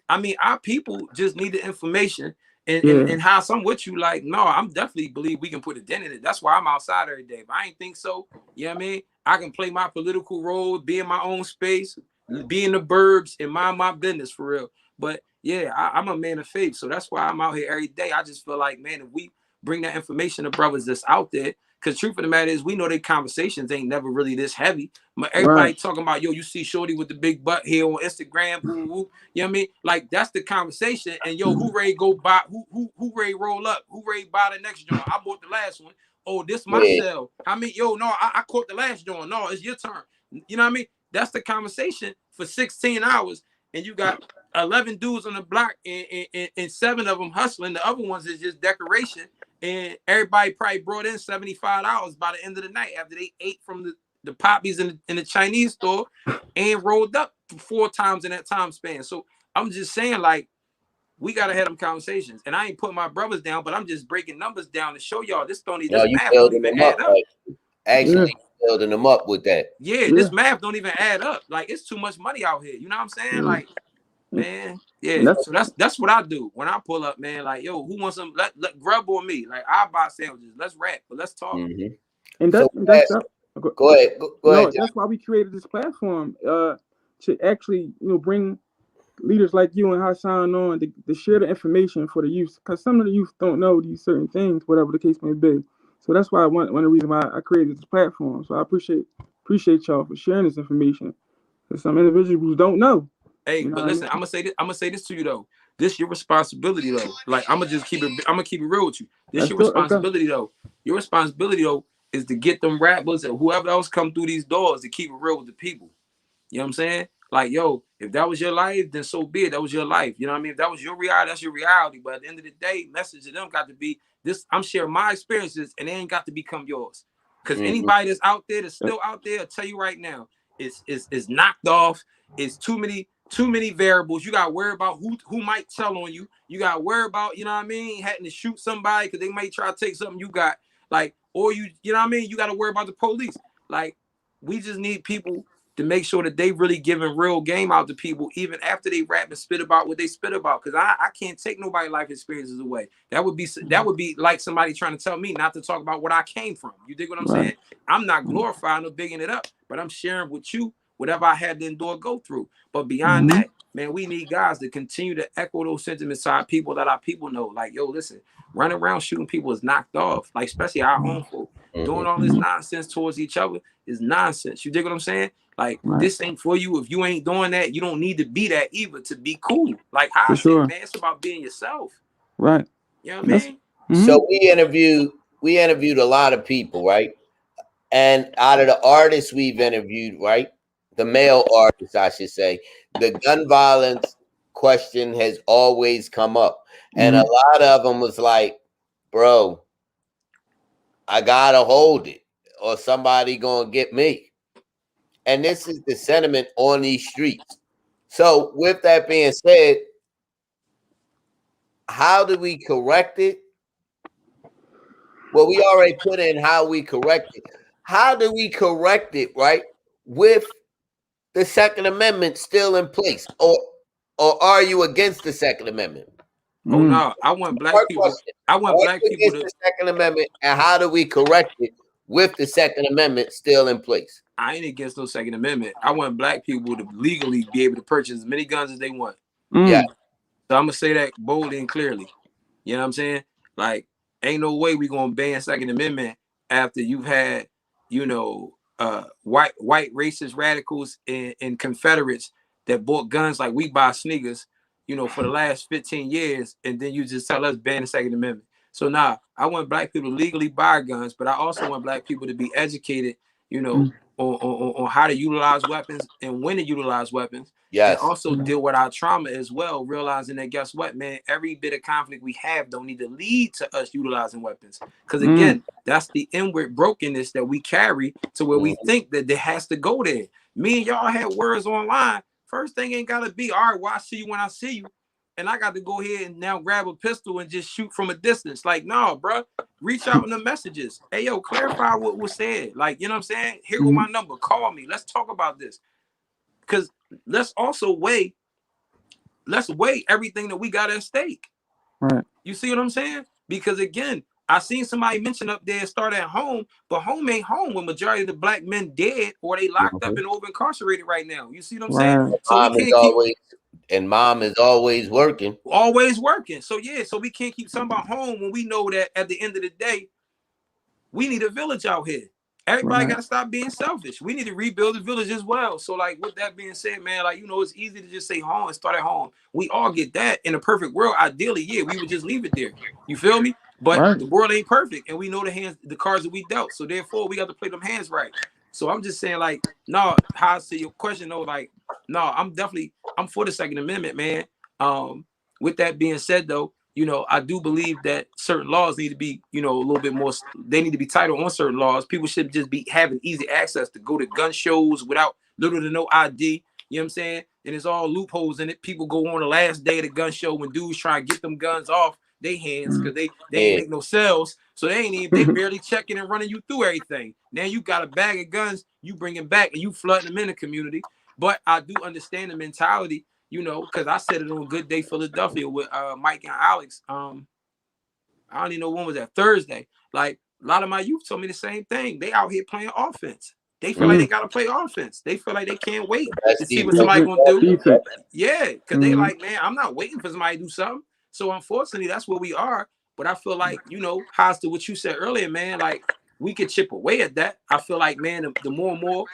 B: I mean, our people just need the information and how some with you, like, no, I'm definitely believe we can put a dent in it. That's why I'm outside every day. If I ain't think so, you know what I mean? I can play my political role, be in my own space, be in the burbs, and mind my business for real. But yeah, I'm a man of faith. So that's why I'm out here every day. I just feel like, man, if we bring that information to brothers that's out there, because truth of the matter is, we know their conversations ain't never really this heavy. But everybody talking about, yo, you see Shorty with the big butt here on Instagram, woo, woo. You know what I mean? Like, that's the conversation. And yo, who ready go buy? Who ready roll up? Who ready buy the next joint? I bought the last one. Oh, this my sell. I mean, yo, no, I caught the last joint. No, it's your turn. You know what I mean? That's the conversation for 16 hours, and you got 11 dudes on the block, and 7 of them hustling. The other ones is just decoration, and everybody probably brought in $75 by the end of the night after they ate from the poppies in the Chinese store and rolled up 4 times in that time span. So I'm just saying, like, we gotta have them conversations, and I ain't putting my brothers down, but I'm just breaking numbers down to show y'all this math don't even add up.
C: Like, actually building them up with that.
B: Yeah, this math don't even add up. Like, it's too much money out here. You know what I'm saying? Like, man, so that's what I do when I pull up, man. Like, yo, who wants some? Let grub on me. Like, I buy sandwiches. Let's rap, but let's talk.
A: And that's
C: go ahead. Go ahead.
A: That's why we created this platform to actually, you know, bring leaders like you and Hassan on to share the information for the youth, because some of the youth don't know these certain things, whatever the case may be. So that's why one of the reasons why I created this platform. So I appreciate y'all for sharing this information, because some individuals don't know.
B: Hey, but listen, I'm gonna say this to you though. This your responsibility though. Like, I'm gonna keep it real with you. This your responsibility though. Your responsibility though is to get them rappers and whoever else come through these doors to keep it real with the people. You know what I'm saying? Like, yo, if that was your life, then so be it. That was your life. You know what I mean? If that was your reality, that's your reality. But at the end of the day, message to them got to be this. I'm sharing my experiences, and they ain't got to become yours. Because anybody that's out there, that's still out there, I'll tell you right now, it's knocked off. It's too many variables. You got to worry about who might tell on you. You got to worry about, you know what I mean, having to shoot somebody because they might try to take something you got. Like, or you know what I mean? You got to worry about the police. Like, we just need people to make sure that they really giving real game out to people, even after they rap and spit about what they spit about. Because I can't take nobody's life experiences away. That would be like somebody trying to tell me not to talk about what I came from. You dig what I'm saying? I'm not glorifying or bigging it up, but I'm sharing with you whatever I had to endure, go through. But beyond that, man, we need guys to continue to echo those sentiments to our people, that our people know. Like, yo, listen, running around shooting people is knocked off. Like, especially our own folk. Doing all this nonsense towards each other is nonsense. You dig what I'm saying? Like, this ain't for you. If you ain't doing that, you don't need to be that either to be cool. Like I said, man, it's about being yourself.
A: Right.
B: You know what I
C: mean? So we interviewed a lot of people, right? And out of the artists we've interviewed, right? The male artists, I should say, the gun violence question has always come up. And a lot of them was like, bro, I gotta hold it, or somebody gonna get me. And this is the sentiment on these streets. So with that being said, how do we correct it? Well, we already put in how we correct it. How do we correct it, right? With the Second Amendment still in place, or are you against the Second Amendment?
B: Oh no, I want black people. I want black people to
C: the Second Amendment, and how do we correct it with the Second Amendment still in place?
B: I ain't against no Second Amendment. I want black people to legally be able to purchase as many guns as they want.
C: Yeah. So
B: I'm gonna say that boldly and clearly. You know what I'm saying? Like, ain't no way we gonna ban Second Amendment after you've had, you know, white racist radicals and Confederates that bought guns like we buy sneakers, for the last 15 years, and then you just tell us ban the Second Amendment. So I want black people to legally buy guns, but I also want black people to be educated, on how to utilize weapons and when to utilize weapons.
C: Yes.
B: And also deal with our trauma as well, realizing that guess what, man, every bit of conflict we have don't need to lead to us utilizing weapons. Because again, that's the inward brokenness that we carry to where we think that it has to go there. Me and y'all had words online. First thing ain't gotta be, all right, well, I see you when I see you. And I got to go ahead and now grab a pistol and just shoot from a distance. Like, no, bro, reach out in the messages. Hey, yo, clarify what was said. Like, you know what I'm saying? Here go my number. Call me. Let's talk about this. Because let's weigh everything that we got at stake.
A: Right.
B: You see what I'm saying? Because again, I seen somebody mention up there start at home, but home ain't home when majority of the black men dead or they locked up and over incarcerated right now. You see what I'm saying? So we can't
C: mom is always working.
B: Always working. So yeah, so we can't keep talking about home when we know that at the end of the day, we need a village out here. Everybody got to stop being selfish. We need to rebuild the village as well. So like with that being said, man, like, it's easy to just say home and start at home. We all get that. In a perfect world, ideally, yeah, we would just leave it there. You feel me? But the world ain't perfect, and we know the cards that we dealt. So therefore, we got to play them hands right. So I'm just saying, like, no, how I see your question, though, like, no, I'm for the Second Amendment, man. With that being said, though, I do believe that certain laws need to be, a little bit more, they need to be tighter on certain laws. People should just be having easy access to go to gun shows without little to no ID. You know what I'm saying? And there's all loopholes in it. People go on the last day of the gun show when dudes try to get them guns off their hands because they ain't make no sales. So they barely checking and running you through everything. Now you got a bag of guns, you bring them back and you flooding them in the community. But I do understand the mentality, because I said it on Good Day Philadelphia with Mike and Alex. I don't even know when was that, Thursday. Like a lot of my youth told me the same thing. They out here playing offense. They feel like they gotta play offense. They feel like they can't wait to see what somebody gonna do. Yeah, because they like, man, I'm not waiting for somebody to do something. So unfortunately, that's where we are. But I feel like, how's to what you said earlier, man, like we could chip away at that. I feel like, man, the more and more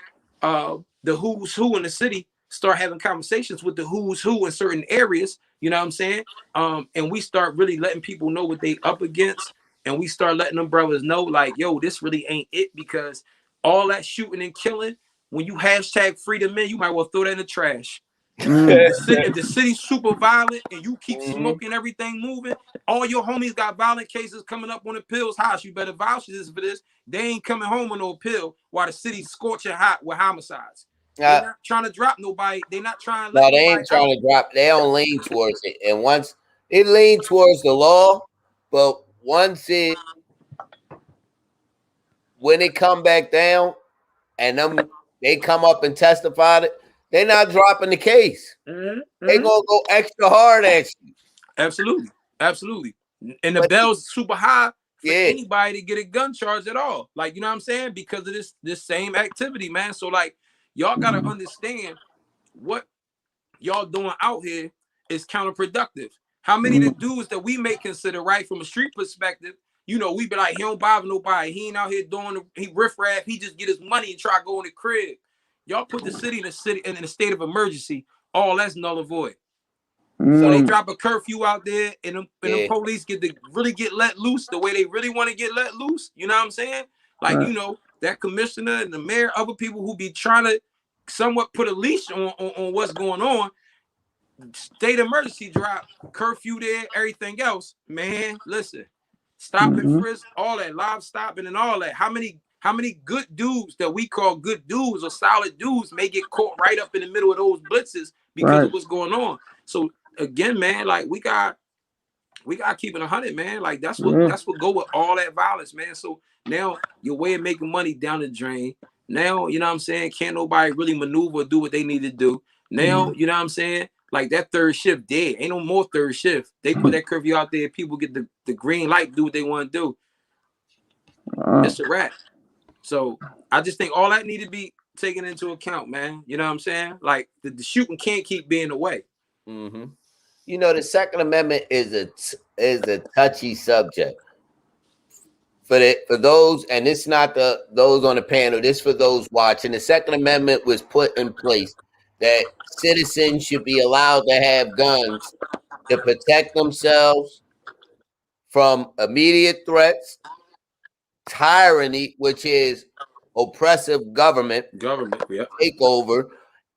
B: the who's who in the city start having conversations with the who's who in certain areas, you know what I'm saying? And we start really letting people know what they up against, and we start letting them brothers know, like, yo, this really ain't it, because all that shooting and killing, when you hashtag free the men, you might well throw that in the trash. If the city's super violent and you keep smoking everything moving, all your homies got violent cases coming up on the Pill's house. You better vouch for this. They ain't coming home with no pill while the city's scorching hot with homicides. They're not trying to drop nobody. They're not trying to
C: let they ain't trying to drop. They don't lean towards it. And once it lean towards the law, but once when it come back down and they come up and testify it, they're not dropping the case. They gonna go extra hard at you.
B: Absolutely. And the bell's super high for anybody to get a gun charge at all. Like, you know what I'm saying? Because of this same activity, man. So like, y'all gotta understand what y'all doing out here is counterproductive. How many of the dudes that we may consider right from a street perspective, we be like, he don't bother nobody. He ain't out here he riffraff. He just get his money and try to go in the crib. Y'all put the city in a state of emergency. All that's null and void. So they drop a curfew out there, and the police get let loose the way they really want to get let loose. You know what I'm saying? Like, that commissioner and the mayor, other people who be trying to somewhat put a leash on what's going on. State emergency drop, curfew there, everything else. Man, listen, stop and frisk, all that, live stopping and all that. How many good dudes that we call good dudes or solid dudes may get caught right up in the middle of those blitzes because of what's going on? So again, man, like we got keep it 100, man. Like that's what go with all that violence, man. So now your way of making money down the drain. Now, you know what I'm saying? Can't nobody really maneuver or do what they need to do. Now, you know what I'm saying? Like that third shift dead. Ain't no more third shift. They put that curfew out there. People get the green light to do what they want to do. It's a wrap. So I just think all that need to be taken into account, man. You know what I'm saying? Like the shooting can't keep being away.
C: The Second Amendment is a touchy subject. For those, and it's not those on the panel, this for those watching. The Second Amendment was put in place that citizens should be allowed to have guns to protect themselves from immediate threats, tyranny, which is oppressive government takeover,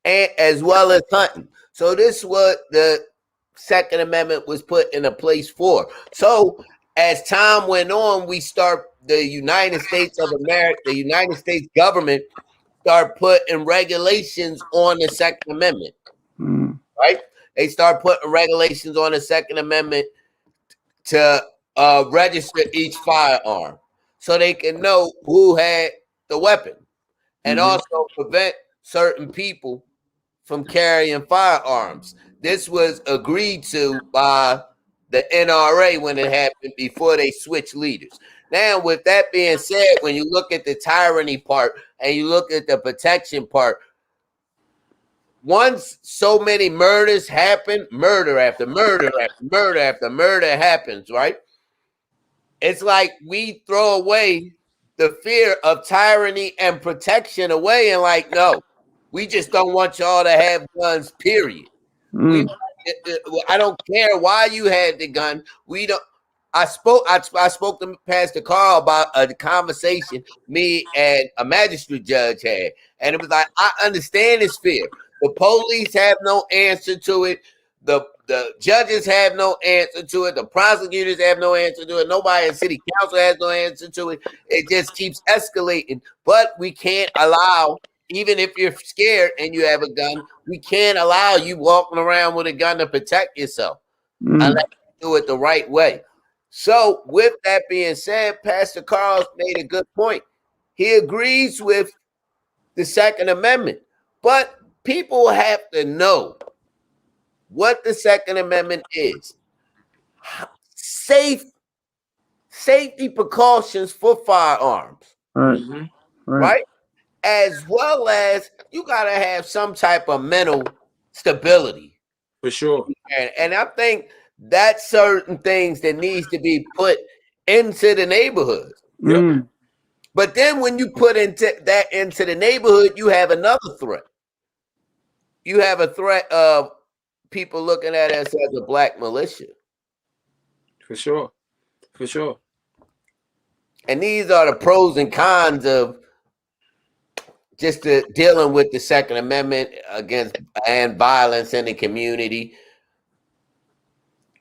C: and as well as hunting. So this is what the Second Amendment was put in a place for. So as time went on, the United States of America, the United States government start putting regulations on the Second Amendment. Right? They start putting regulations on the Second Amendment to register each firearm so they can know who had the weapon and also prevent certain people from carrying firearms. This was agreed to by the NRA when it happened before they switched leaders. Now, with that being said, when you look at the tyranny part and you look at the protection part, once so many murders happen, murder after murder after murder after murder happens, right? It's like we throw away the fear of tyranny and protection away and like, no, we just don't want y'all to have guns, period. I don't care why you had the gun. We don't. I spoke to Pastor Carl about a conversation me and a magistrate judge had, and it was like, I understand this fear. The police have no answer to it. The judges have no answer to it. The prosecutors have no answer to it. Nobody in city council has no answer to it. It just keeps escalating. But we can't allow, even if you're scared and you have a gun, we can't allow you walking around with a gun to protect yourself unless you do it the right way. So with that being said, Pastor Carl made a good point. He agrees with the Second Amendment, but people have to know what the Second Amendment is. Safety precautions for firearms, right? As well as you got to have some type of mental stability.
B: For sure.
C: And I think that's certain things that needs to be put into the neighborhood. But then when you put into the neighborhood, you have another threat. You have a threat of people looking at us as a black militia.
B: For sure.
C: And these are the pros and cons of just dealing with the Second Amendment and violence in the community.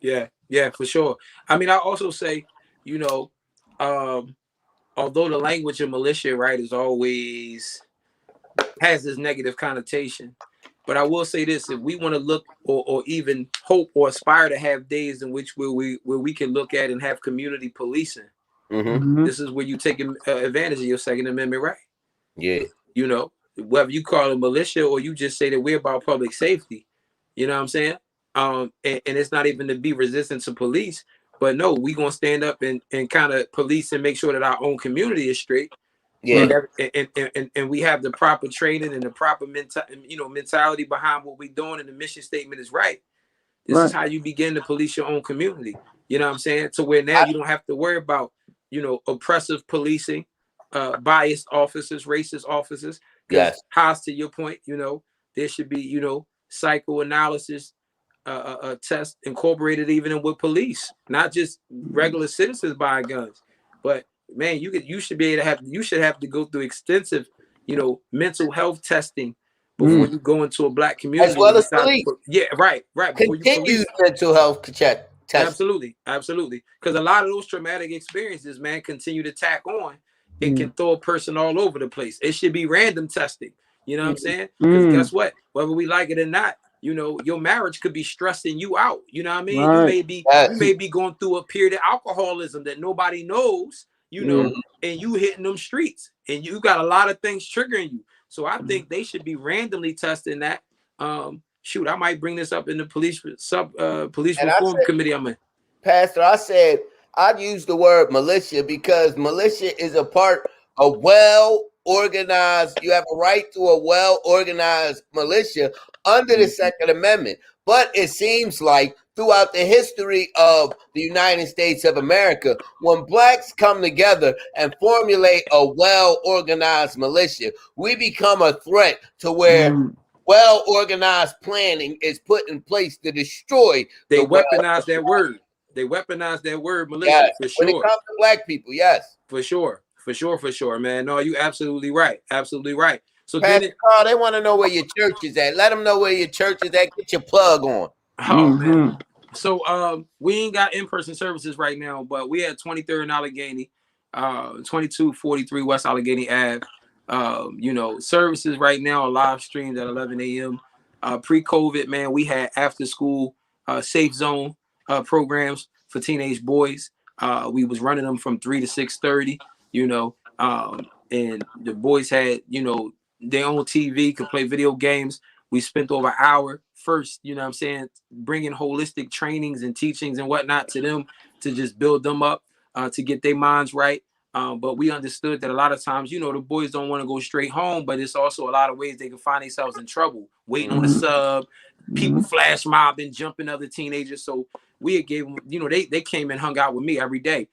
B: Yeah, for sure. I mean, I also say, although the language of militia, right, is always has this negative connotation, but I will say this: if we want to look or even hope or aspire to have days in which where we can look at and have community policing, this is where you take advantage of your Second Amendment right.
C: Yeah.
B: Whether you call it militia or you just say that we're about public safety, you know what I'm saying? And it's not even to be resistant to police, but no, we gonna stand up and kind of police and make sure that our own community is straight.
C: Yeah.
B: And we have the proper training and the proper mentality behind what we're doing, and the mission statement is right. This is how you begin to police your own community. You know what I'm saying? To where now you don't have to worry about, oppressive policing, biased officers, racist officers.
C: Yes.
B: Haas, to your point, there should be, psychoanalysis test incorporated even in with police, not just regular citizens buying guns, but man, you should have to go through extensive, mental health testing before you go into a black community.
C: As well as police.
B: Right.
C: Continued mental health check.
B: Absolutely. Because a lot of those traumatic experiences, man, continue to tack on and can throw a person all over the place. It should be random testing. You know what I'm saying? Because guess what? Whether we like it or not, your marriage could be stressing you out. You know what I mean? You may be going through a period of alcoholism that nobody knows, and you hitting them streets, and you got a lot of things triggering you. So I think they should be randomly testing that. Shoot, I might bring this up in the police reform committee I'm in.
C: Pastor, I'd use the word militia because militia is a part of well-organized. You have a right to a well-organized militia under the Second Amendment. But it seems like throughout the history of the United States of America, when blacks come together and formulate a well-organized militia, we become a threat to where well-organized planning is put in place to destroy
B: They
C: the
B: weaponize that word. They weaponize that word, militia,
C: yes.
B: for
C: When it
B: sure.
C: comes to black people, yes.
B: For sure, man. No, you absolutely right. Absolutely right. So
C: Pastor Carl, they want to know where your church is at. Let them know where your church is at. Get your plug on.
B: oh man. So we ain't got in-person services right now, but we had 23rd and Allegheny, 2243 West Allegheny Ave. Services right now are live streamed at 11 a.m. Pre-COVID, man, we had after school safe zone programs for teenage boys. We was running them from 3 to 6:30, and the boys had, their own TV, could play video games. We spent over an hour first, bringing holistic trainings and teachings and whatnot to them to just build them up, to get their minds right. But we understood that a lot of times, the boys don't want to go straight home, but it's also a lot of ways they can find themselves in trouble, waiting on a sub, people flash mobbing, jumping other teenagers. So we gave them, they came and hung out with me every day.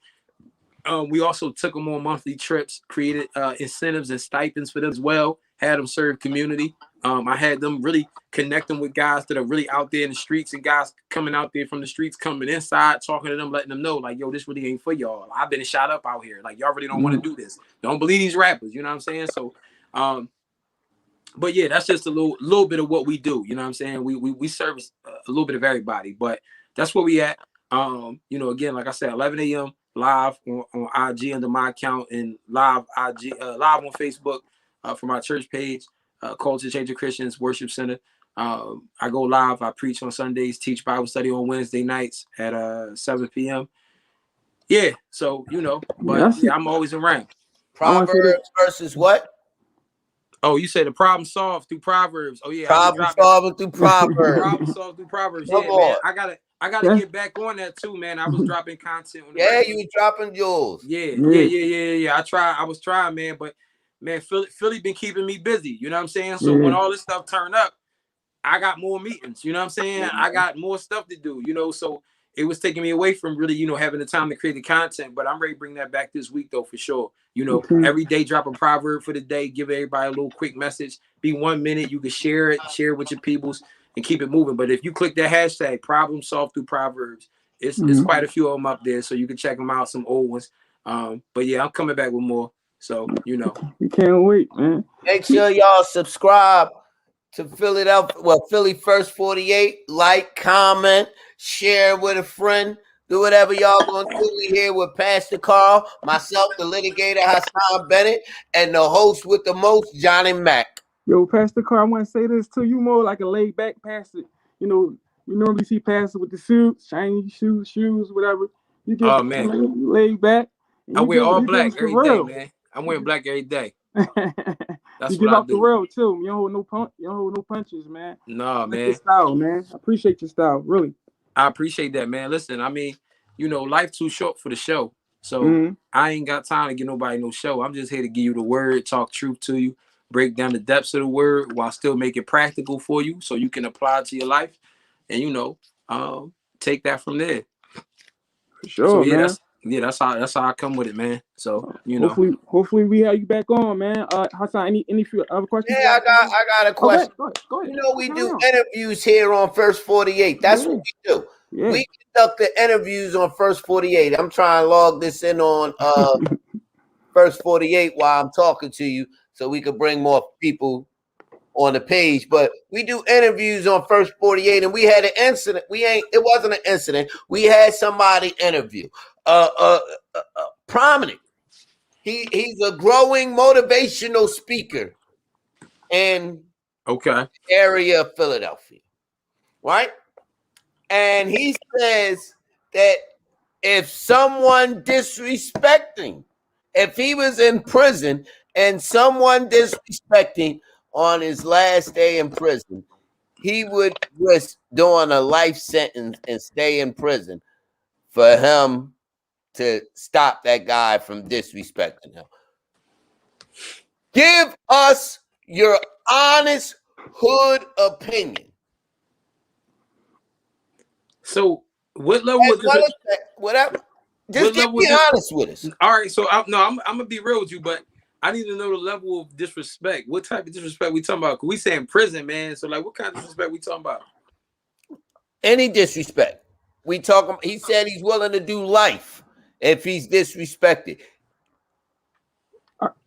B: We also took them on monthly trips, created incentives and stipends for them as well, had them serve community. I had them really connecting with guys that are really out there in the streets, and guys coming out there from the streets, coming inside, talking to them, letting them know, like, yo, this really ain't for y'all. I've been shot up out here. Like, y'all really don't want to do this. Don't believe these rappers. You know what I'm saying? So, but yeah, that's just a little bit of what we do. You know what I'm saying? We service a little bit of everybody, but that's where we at. Again, like I said, 11 a.m. live on IG under my account, and live on Facebook for my church page, Culture Changer Christians Worship Center. I go live. I preach on Sundays, teach Bible study on Wednesday nights at 7 p.m. Yeah, so but yeah, I'm always around.
C: Proverbs versus what?
B: Oh, you said the problem solved through Proverbs. Oh yeah,
C: problem solving through Proverbs.
B: Problem solved through Proverbs. Yeah, man. I gotta get back on that too, man. I was dropping content on the
C: regular. You was dropping jewels.
B: Yeah. I was trying, man, but man, Philly been keeping me busy. You know what I'm saying? So when all this stuff turned up, I got more meetings. You know what I'm saying? I got more stuff to do. So it was taking me away from really, having the time to create the content. But I'm ready to bring that back this week, though, for sure. Every day drop a proverb for the day, give everybody a little quick message. Be 1 minute, you can share it with your peoples and keep it moving. But if you click that hashtag, problem solved through Proverbs, it's quite a few of them up there, so you can check them out, some old ones. But yeah, I'm coming back with more. So
A: you can't wait, man.
C: Make sure y'all subscribe to Philly First 48. Like, comment, share with a friend. Do whatever y'all gonna do. We here with Pastor Carl, myself, the litigator Hassan Bennett, and the host with the most, Johnny Mack.
A: Yo, Pastor Carl, I want to say this to you, more like a laid back pastor. We normally see pastors with the suits, shiny shoes, whatever. You get laid back.
B: I wear all black every day, man. I'm wearing black every day. That's
A: you give out the real too. You don't hold no punches, man.
B: No, man.
A: Your style, man. I appreciate your style, really.
B: I appreciate that, man. Listen, I mean, life too short for the show. So I ain't got time to give nobody no show. I'm just here to give you the word, talk truth to you, break down the depths of the word while still make it practical for you so you can apply it to your life and, take that from there.
A: For sure, so, yeah,
B: man. That's how I come with it, man. So,
A: Hopefully we have you back on, man. Hassan, any other questions?
C: Yeah, I got a question.
A: Go ahead.
C: We do interviews here on First 48. That's what we do. Yeah. We conduct the interviews on First 48. I'm trying to log this in on First 48 while I'm talking to you so we could bring more people on the page. But we do interviews on First 48, and we had an incident. It wasn't an incident. We had somebody interview. Prominent. He's a growing motivational speaker in the area of Philadelphia, right? And he says that if someone if he was in prison and someone disrespecting on his last day in prison, he would risk doing a life sentence and stay in prison for him to stop that guy from disrespecting him. Give us your honest hood opinion.
B: So, what level was this?
C: Whatever. Just be honest with us.
B: All right. So, I'm gonna be real with you, but I need to know the level of disrespect. What type of disrespect we talking about? Cause we saying prison, man. So like, what kind of disrespect we talking about?
C: Any disrespect. We talking. He said he's willing to do life if he's disrespected.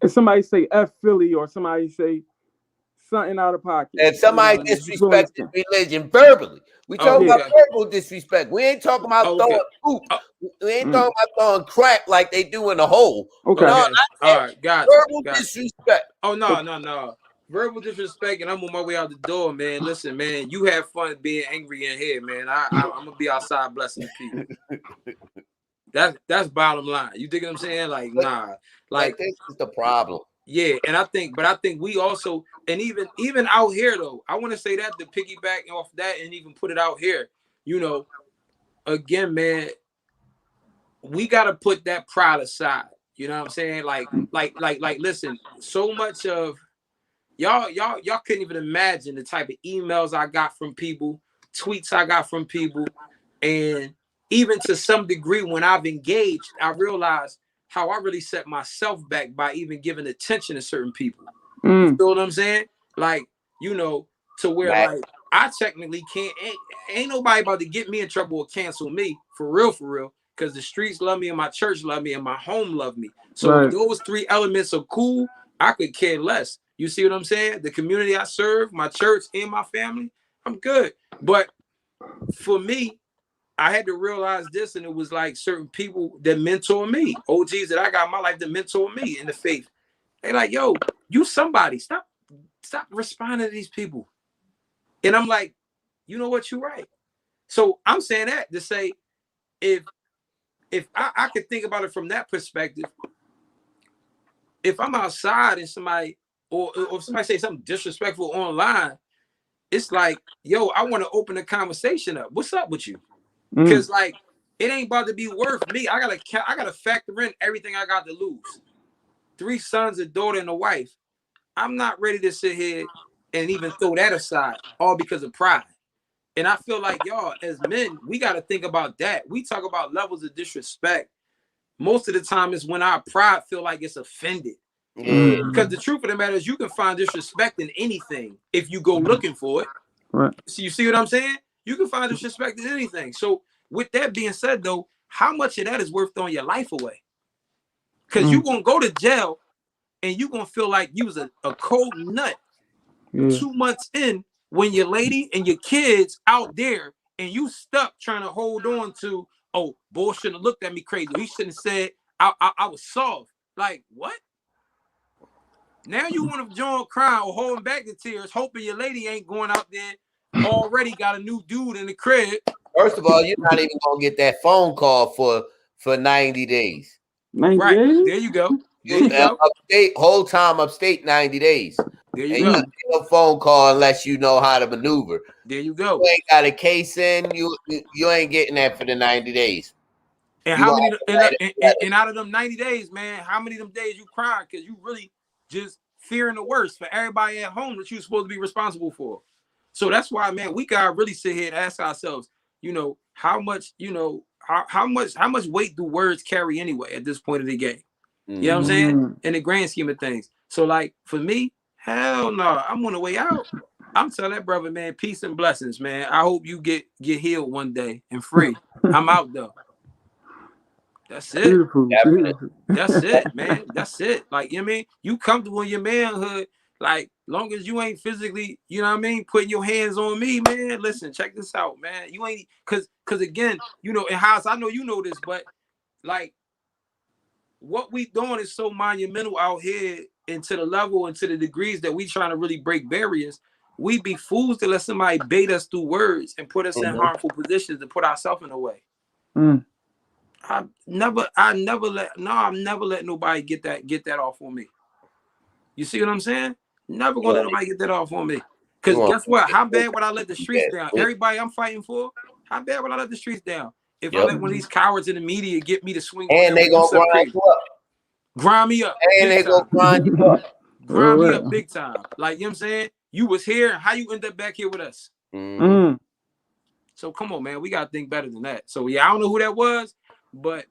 A: If somebody say F Philly or somebody say something out of pocket,
C: If somebody
A: he's willing to
C: disrespected religion verbally, we talking about
B: Okay.
C: verbal disrespect. We ain't talking about
B: Okay.
C: throwing poop.
B: Oh,
C: We ain't talking about throwing crack like they do in the hole.
A: Okay.
C: No,
B: okay. All right. Gotcha.
C: verbal
B: Gotcha.
C: disrespect.
B: Oh no. Verbal disrespect, and I'm on my way out the door, man. Listen, man, you have fun being angry in here, man. I'm gonna be outside blessing the people. That's bottom line. You dig what I'm saying? Like, nah, like
C: this is the problem.
B: yeah. And I think we also, and even out here though, I want to say that to piggyback off that and even put it out here. You know, again, man, we gotta put that pride aside. You know what I'm saying? Like, listen, so much of y'all couldn't even imagine the type of emails I got from people, tweets I got from people, and even to some degree when I've engaged, I realized how I really set myself back by even giving attention to certain people. You feel what I'm saying? Like, you know, to where like I technically ain't nobody about to get me in trouble or cancel me for real, because the streets love me and my church love me and my home love me. So if those three elements are cool, I could care less. You see what I'm saying? The community I serve, my church, and my family, I'm good. But for me, I had to realize this, and it was like certain people that mentor me, OGs that I got in my life that mentor me in the faith. They like, yo, you somebody. Stop responding to these people. And I'm like, you know what? You're right. So I'm saying that to say, if I could think about it from that perspective, if I'm outside and somebody or if somebody say something disrespectful online, it's like, yo, I want to open the conversation up. What's up with you? Because like it ain't about to be worth me. I gotta factor in everything I got to lose. 3 sons, a daughter, and a wife. I'm not ready to sit here and even throw that aside, all because of pride. And I feel like y'all, as men, we got to think about that. We talk about levels of disrespect. Most of the time, is when our pride feel like it's offended.
C: Yeah.
B: Because the truth of the matter is, you can find disrespect in anything if you go looking for it.
A: Right.
B: So you see what I'm saying? You can find disrespect in anything. So with that being said, though, how much of that is worth throwing your life away? Because you're going to go to jail and you're going to feel like you was a cold nut 2 months in when your lady and your kids out there and you stuck trying to hold on to, oh, boy shouldn't have looked at me crazy. He shouldn't have said I was soft. Like, what? Now you want to join crying or holding back the tears, hoping your lady ain't going out there already got a new dude in the crib.
C: First of all, you're not even gonna get that phone call for 90 days.
A: 90
B: right.
A: days?
B: There you go. There
C: You
B: you go.
C: upstate, whole time upstate 90 days.
B: There you
C: And
B: go.
C: you don't get a phone call unless you know how to maneuver.
B: There you go.
C: You ain't got a case in, you ain't getting that for the 90 days.
B: And
C: You
B: how many
C: gonna
B: and out of them 90 days, man, how many of them days you crying because you really just fearing the worst for everybody at home that you're supposed to be responsible for? So that's why, man, we gotta really sit here and ask ourselves, you know, how much weight do words carry anyway at this point of the game? You know what I'm saying? In the grand scheme of things. So like for me, hell no, I'm on the way out. I'm telling that brother, man, peace and blessings, man. I hope you get healed one day and free. I'm out though. That's it.
A: Beautiful.
B: That's it, man. That's it. Like, you know what I mean? You comfortable in your manhood. Like, long as you ain't physically, you know what I mean, putting your hands on me, man. Listen, check this out, man. You ain't, cause again, you know, in house, I know you know this, but like what we doing is so monumental out here and to the level and to the degrees that we trying to really break barriers. We be fools to let somebody bait us through words and put us in harmful positions to put ourselves in a way. I'm never let nobody get that off on me. You see what I'm saying? Never gonna let nobody get that off on me. Because guess what? How bad would I let the streets down? Everybody I'm fighting for, how bad would I let the streets down? If I let one of these cowards in the media get me to swing on
C: and they gonna grind you up.
B: Grind me up.
C: And they gonna grind you up.
B: Grind me up big time. Like, you know what I'm saying? You was here, how you end up back here with us? So come on, man. We gotta think better than that. So yeah, I don't know who that was. But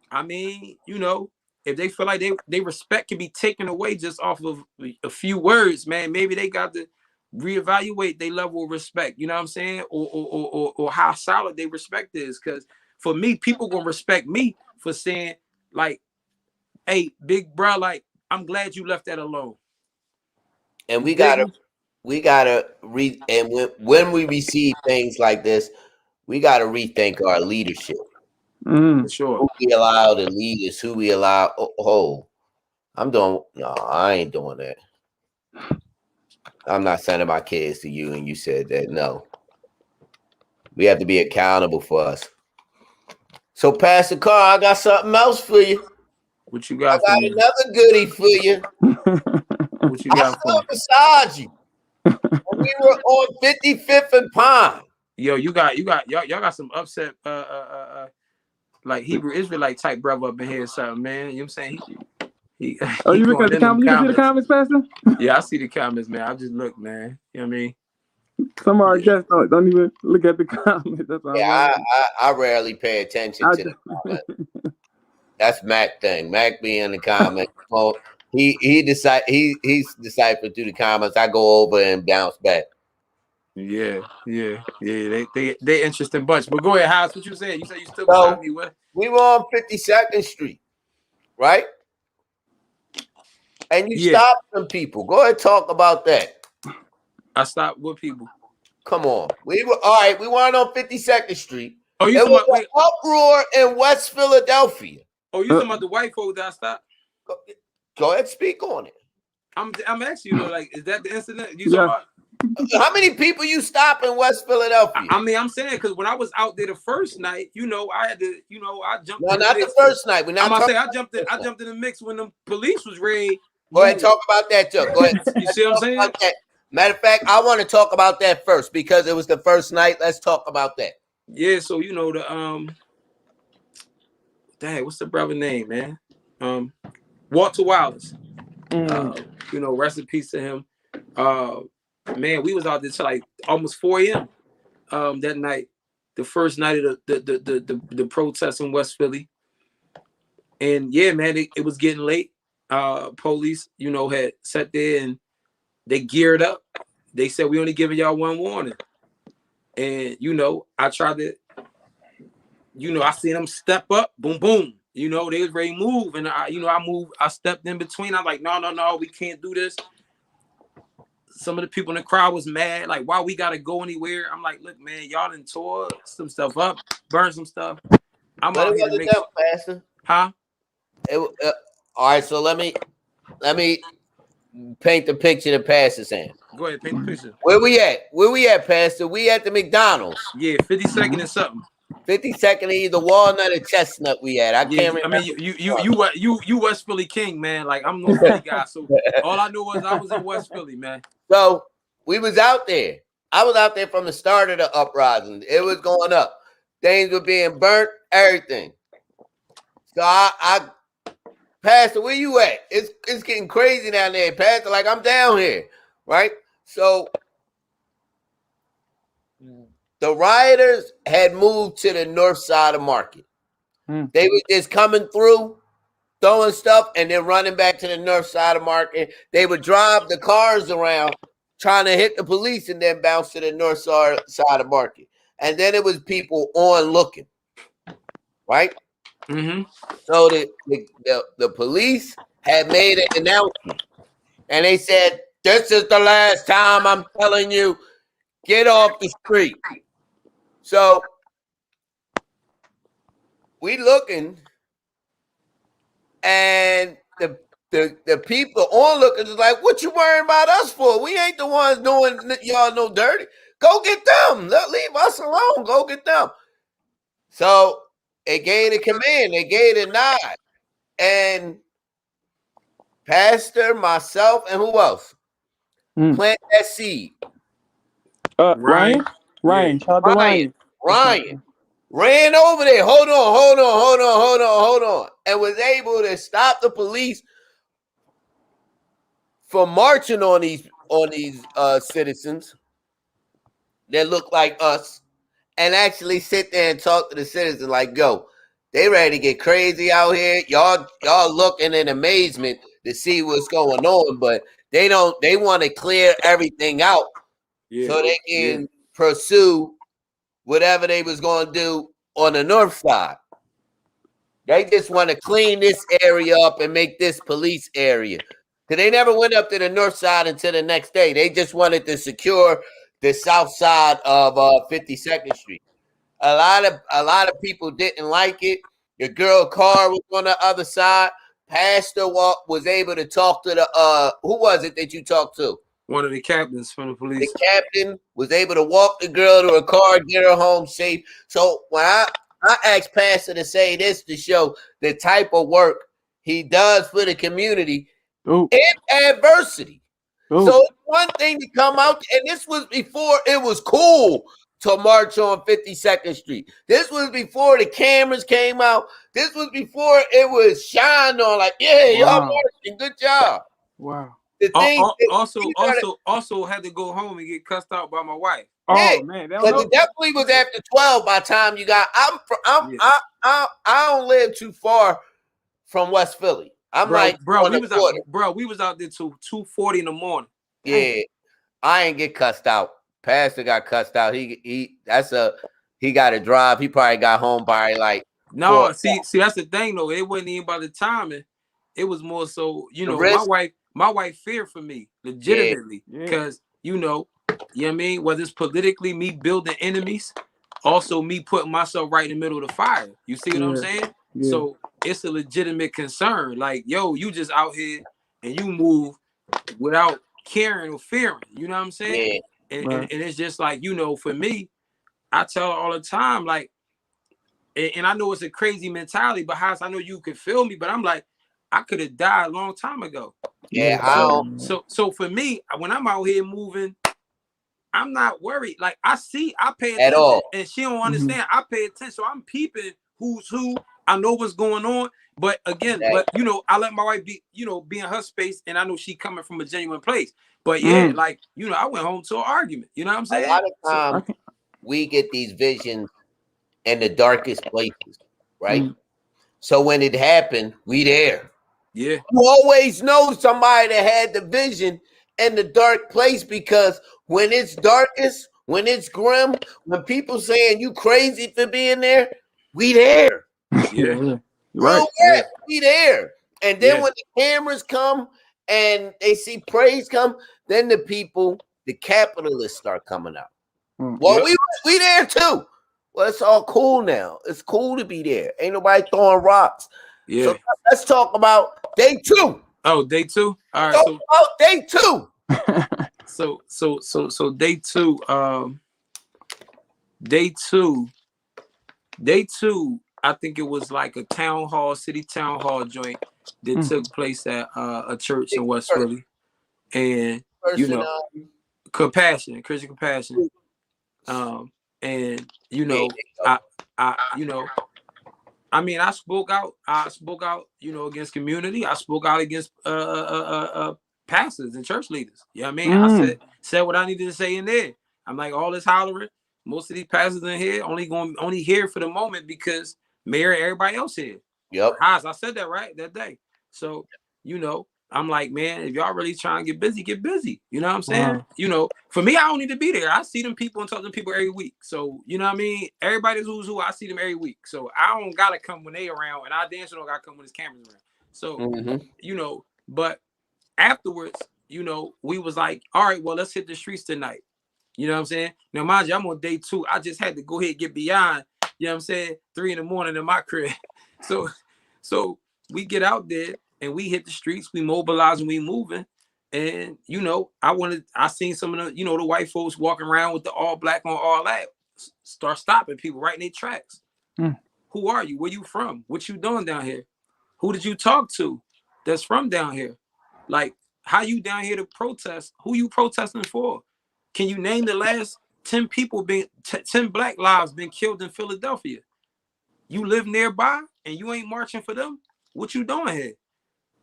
B: I mean, you know, if they feel like they respect can be taken away just off of a few words, man, maybe they got to reevaluate their level of respect. You know what I'm saying? Or how solid they respect is. Because for me, people gonna respect me for saying like, "Hey, big bro, like I'm glad you left that alone."
C: And we gotta read. And when we receive things like this, we gotta rethink our leadership.
B: For sure.
C: Who we allow to lead us, who we allow. No, I ain't doing that. I'm not sending my kids to you, and you said that. No, we have to be accountable for us. So, Pastor Carl, I got something else for you.
B: What you got?
C: I got another goodie for you.
B: What you got for me?
C: Beside you. We were on 55th and Pine.
B: Yo, y'all got some upset like Hebrew Israelite type brother up in here or something, man. You know what I'm saying? He
A: you look at the comments? You see the comments, Pastor?
B: Yeah, I see the comments, man. I just look, man. You know what I mean?
A: Some of our guests don't even look at the comments. That's
C: I rarely pay attention to the comments. That's Mac thing. Mac be in the comments. Well, he's deciphered through the comments. I go over and bounce back.
B: Yeah. They interesting bunch. But go ahead, House. What you said? You said you still beside me. What?
C: We were on 52nd Street, right? And you stopped some people. Go ahead, talk about that.
B: I stopped with people.
C: Come on. We were all right. We weren't on 52nd Street.
B: Oh, you
C: talking about an uproar in West Philadelphia.
B: Oh, you talking about the white folk that I stopped?
C: Go ahead, speak on it.
B: I'm asking you though, like, is that the incident you talking about?
C: How many people you stop in West Philadelphia?
B: I mean, I'm saying because when I was out there the first night, I had to, I jumped.
C: No, not the first night.
B: I jumped in the mix when the police was ready.
C: Go ahead, talk about that, Joe. Go ahead.
B: You see what I'm saying?
C: Matter of fact, I want to talk about that first because it was the first night. Let's talk about that.
B: Yeah, so the dang, what's the brother name, man? Walter Wallace. Rest in peace to him. Man, we was out there till like almost 4 a.m. That night, the first night of the protest in West Philly. And yeah, man, it was getting late. Police, had sat there and they geared up. They said, we only giving y'all one warning. And, I tried to, I seen them step up, boom, boom. They was ready to move. And I moved, I stepped in between. I'm like, no, we can't do this. Some of the people in the crowd was mad, like, why we gotta go anywhere? I'm like, look, man, y'all done tore some stuff up, burned some stuff. I'm out here to make
C: Pastor.
B: Huh?
C: All right, so let me paint the picture that Pastor's saying.
B: Go ahead, paint the picture.
C: Where we at, Pastor? We at the McDonald's.
B: Yeah, 52nd and something.
C: 52nd, either Walnut or Chestnut. We at. I can't remember.
B: I mean, you West Philly king, man. Like I'm no Philly guy, so all I knew was I was in West Philly, man.
C: So we was out there. I was out there from the start of the uprising. It was going up. Things were being burnt. Everything. So I Pastor, where you at? It's getting crazy down there, Pastor. Like I'm down here, right? So the rioters had moved to the north side of Market. They were just coming through, throwing stuff, and then running back to the north side of Market. They would drive the cars around, trying to hit the police, and then bounce to the north side of Market. And then it was people on looking, right?
B: Mm-hmm.
C: So the police had made an announcement, and they said, "This is the last time I'm telling you, get off the street." So we looking, and the people on looking is like, "What you worrying about us for? We ain't the ones doing y'all no dirty. Go get them. Leave us alone. Go get them." So they gave the command. They gave the nod, and Pastor, myself, and who else plant that seed?
A: Ryan. Ryan
C: ran over there. Hold on, and was able to stop the police from marching on these citizens that look like us, and actually sit there and talk to the citizens like, "Go, They ready to get crazy out here. Y'all looking in amazement to see what's going on, but they don't. They want to clear everything out so they can pursue whatever they was going to do on the north side. They just want to clean this area up and make this police area. Because they never went up to the north side until the next day. They just wanted to secure the south side of 52nd Street. A lot of people didn't like it. Your girl Carr was on the other side. Pastor was able to talk to the who was it that you talked to?
B: One of the captains from the police.
C: The captain was able to walk the girl to her car, get her home safe. So when I asked Pastor to say this to show the type of work he does for the community in adversity. So it's one thing to come out, and this was before it was cool to march on 52nd Street. This was before the cameras came out. This was before it was shined on. Like, yeah, y'all marching, good job.
A: Wow.
C: The thing
B: also had to go home and get cussed out by my wife.
C: Yeah, man, because it definitely was after 12 by the time you got. I don't live too far from West Philly. I'm
B: we was out there till 2:40 in the morning.
C: Yeah, I ain't get cussed out. Pastor got cussed out. He got to drive. He probably got home by like
B: see that's the thing though. It wasn't even about the timing. It was more so my wife feared for me legitimately because you know what I mean, whether it's politically me building enemies, also me putting myself right in the middle of the fire. You see what I'm saying? Yeah. So it's a legitimate concern. Like, yo, you just out here and you move without caring or fearing. You know what I'm saying? Yeah. And it's just like, you know, for me, I tell her all the time, like, and I know it's a crazy mentality, but House, I know you could feel me, but I'm like, I could have died a long time ago.
C: Yeah.
B: So for me, when I'm out here moving, I'm not worried. Like I pay attention
C: at all.
B: And she don't understand. I pay attention. So I'm peeping who's who. I know what's going on. But again, you know, I let my wife be in her space, and I know she coming from a genuine place. But like, you know, I went home to an argument. You know what I'm saying?
C: A lot of times we get these visions in the darkest places, right? So when it happened, we there.
B: Yeah.
C: You always know somebody that had the vision in the dark place, because when it's darkest, when it's grim, when people saying you crazy for being there, we there.
B: Yeah.
C: Right. We there. And then when the cameras come and they see praise come, then the people, the capitalists start coming out. Well, we there too. Well, it's all cool now. It's cool to be there. Ain't nobody throwing rocks.
B: Yeah.
C: So let's talk about day 2.
B: Oh, day 2. All right.
C: So day 2.
B: So day 2. Day 2. I think it was like a city town hall joint that took place at a church in West Philly, and you know, Christian Compassion. And you know, I mean, I spoke out, you know, against community. I spoke out against pastors and church leaders. You know what I mean? I said what I needed to say in there. I'm like, all this hollering, most of these pastors in here only here for the moment because Mayor and everybody else here.
C: Yep.
B: I said that right that day. So, you know, I'm like, man, if y'all really trying to get busy, get busy. You know what I'm saying? You know, for me, I don't need to be there. I see them people and talk to them people every week. So, you know what I mean? Everybody's who's who. I see them every week. So I don't gotta come when they around, and I dance don't gotta come when his cameras around. So, you know, but afterwards, you know, we was like, all right, well, let's hit the streets tonight. You know what I'm saying? Now, mind you, I'm on day 2. I just had to go ahead and get beyond, you know what I'm saying, 3 in the morning in my crib. So we get out there and we hit the streets, we mobilize and we moving. And, you know, I seen some of the, you know, the white folks walking around with the all black on all that, start stopping people right in their tracks. Who are you? Where you from? What you doing down here? Who did you talk to that's from down here? Like, how you down here to protest? Who you protesting for? Can you name the last 10 people 10 black lives been killed in Philadelphia? You live nearby and you ain't marching for them? What you doing here?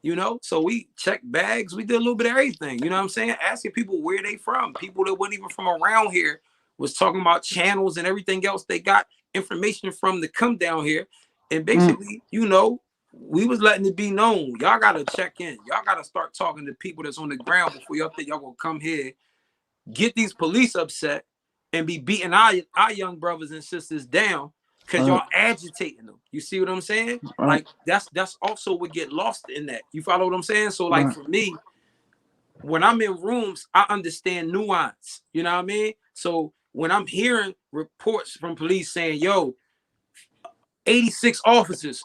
B: You know, so we checked bags. We did a little bit of everything. You know what I'm saying? Asking people where they from. People that weren't even from around here was talking about channels and everything else they got information from to come down here. And basically, you know, we was letting it be known. Y'all gotta check in. Y'all gotta start talking to people that's on the ground before y'all think y'all gonna come here, get these police upset, and be beating our young brothers and sisters down because y'all agitating them. You see what I'm saying? Like that's also what get lost in that. You follow what I'm saying? So like for me, when I'm in rooms, I understand nuance. You know what I mean? So when I'm hearing reports from police saying, yo, 86 officers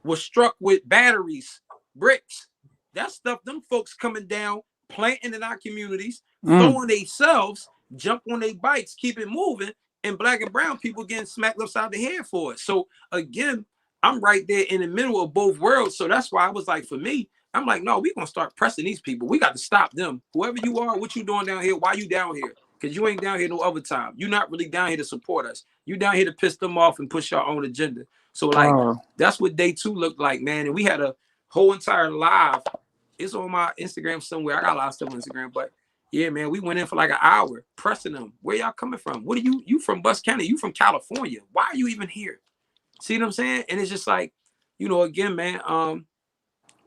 B: were struck with batteries, bricks, that stuff, them folks coming down, planting in our communities, throwing themselves, jump on their bikes, keep it moving, and black and brown people getting smacked upside the head for it. So again, I'm right there in the middle of both worlds. So that's why I was like, for me, I'm like, no, we're gonna start pressing these people. We got to stop them. Whoever you are, what you doing down here, why you down here? Because you ain't down here no other time. You're not really down here to support us. You down here to piss them off and push your own agenda. So like that's what day 2 looked like, man. And we had a whole entire live. It's on my Instagram somewhere. I got a lot of stuff on Instagram, but yeah, man, we went in for like an hour pressing them. Where y'all coming from? What are you from Bucks County? You from California? Why are you even here? See what I'm saying? And it's just like, you know, again, man,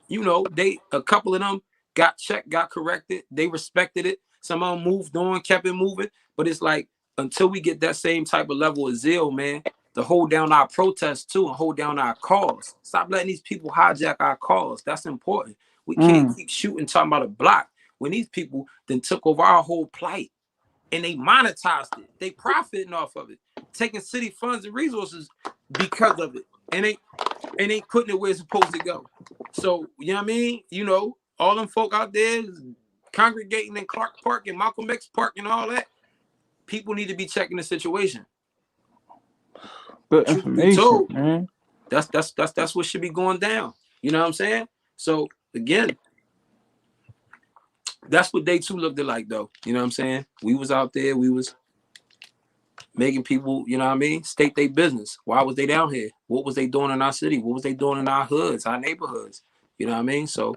B: you know, a couple of them got checked, got corrected. They respected it. Some of them moved on, kept it moving. But it's like, until we get that same type of level of zeal, man, to hold down our protests too and hold down our cause. Stop letting these people hijack our cause. That's important. We can't keep shooting, talking about a block when these people then took over our whole plight and they monetized it. They profiting off of it, taking city funds and resources because of it. And ain't putting it where it's supposed to go. So, you know what I mean? You know, all them folk out there is congregating in Clark Park and Malcolm X Park and all that. People need to be checking the situation.
A: Good information, man.
B: That's what should be going down. You know what I'm saying? So again, that's what day 2 looked like, though. You know what I'm saying? We was out there, we was making people, you know what I mean, state their business. Why was they down here? What was they doing in our city? What was they doing in our hoods, our neighborhoods? You know what I mean? So,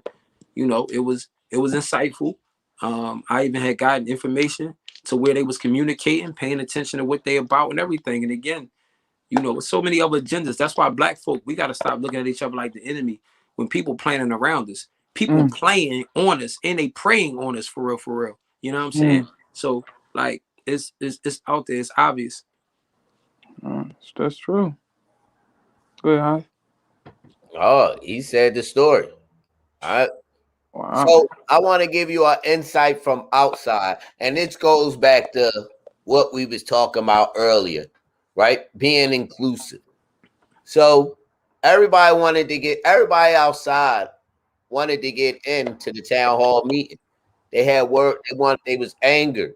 B: you know, it was insightful. I even had gotten information to where they was communicating, paying attention to what they about and everything. And again, you know, with so many other agendas. That's why black folk, we got to stop looking at each other like the enemy. When people planning around us, people playing on us and they preying on us for real, for real. You know what I'm saying? So like, it's out there. It's obvious.
A: That's true. Good, huh?
C: Oh, he said the story. All right.
A: Wow.
C: So I want to give you an insight from outside, and this goes back to what we was talking about earlier, right? Being inclusive. So everybody outside wanted to get into the town hall meeting. They had work. They was angered.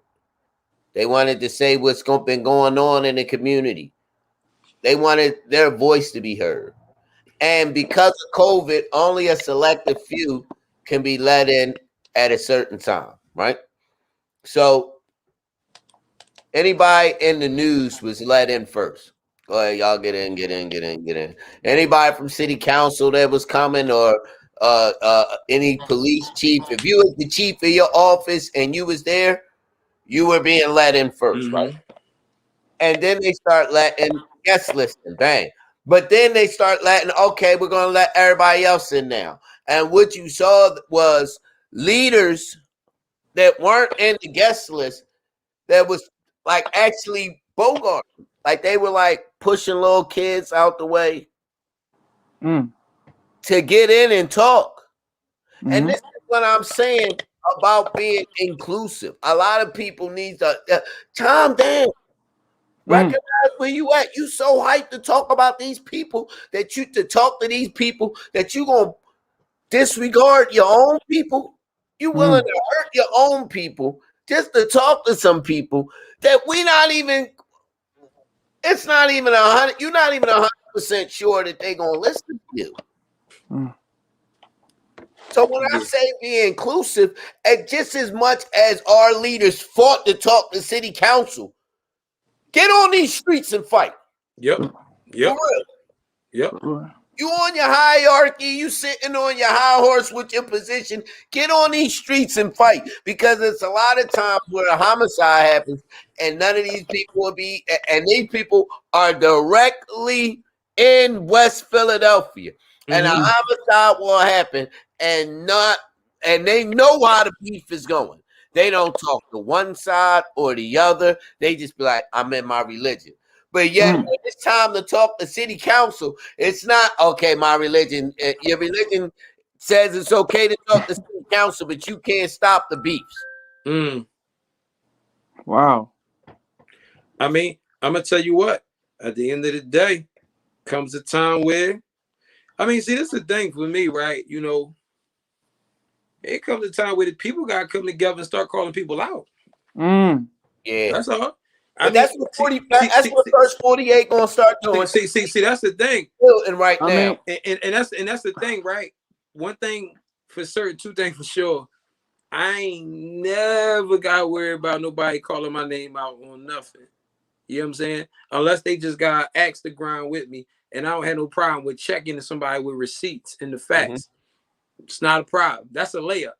C: They wanted to say what's been going on in the community. They wanted their voice to be heard. And because of COVID, only a selective few can be let in at a certain time, right? So anybody in the news was let in first. Go ahead, y'all get in. Anybody from city council that was coming, or any police chief, if you was the chief of your office and you was there, you were being let in first, right? And then they start letting guest listing, bang. But then they start letting, okay, we're going to let everybody else in now. And what you saw was leaders that weren't in the guest list that was like actually Bogart. Like they were like pushing little kids out the way to get in and talk. And this is what I'm saying about being inclusive. A lot of people need to calm down. Recognize where you at. You so hyped to talk about these people that you gonna disregard your own people. You willing to hurt your own people just to talk to some people that we not even. It's not even 100. You're not even 100% sure that they gonna listen to you. So when I say be inclusive, and just as much as our leaders fought to talk to city council, get on these streets and fight.
B: Yep.
C: For real.
B: Yep.
C: You on your hierarchy, you sitting on your high horse with your position. Get on these streets and fight, because it's a lot of times where a homicide happens and none of these people will be, and these people are directly in West Philadelphia, and a
B: Mhm.
C: homicide will happen, and they know how the beef is going. They don't talk to one side or the other. They just be like, I'm in my religion. But yet, when it's time to talk to city council, it's not okay. My religion, your religion says it's okay to talk to city council, but you can't stop the beefs.
B: Mm.
A: Wow.
B: I mean, I'm gonna tell you what. At the end of the day, comes a time where, I mean, see, this is the thing for me, right? You know, it comes a time where the people gotta come together and start calling people out.
A: Mm.
C: Yeah,
B: That's all. I
C: but
B: mean,
C: that's what that's what first 48 gonna start doing.
B: see, that's the thing.
C: Building right
A: I
C: now.
A: mean,
B: And that's the thing, right? One thing for certain, two things for sure. I ain't never got worried about nobody calling my name out on nothing. You know what I'm saying? Unless they just got axe to grind with me, and I don't have no problem with checking to somebody with receipts and the facts. It's not a problem. That's a layup.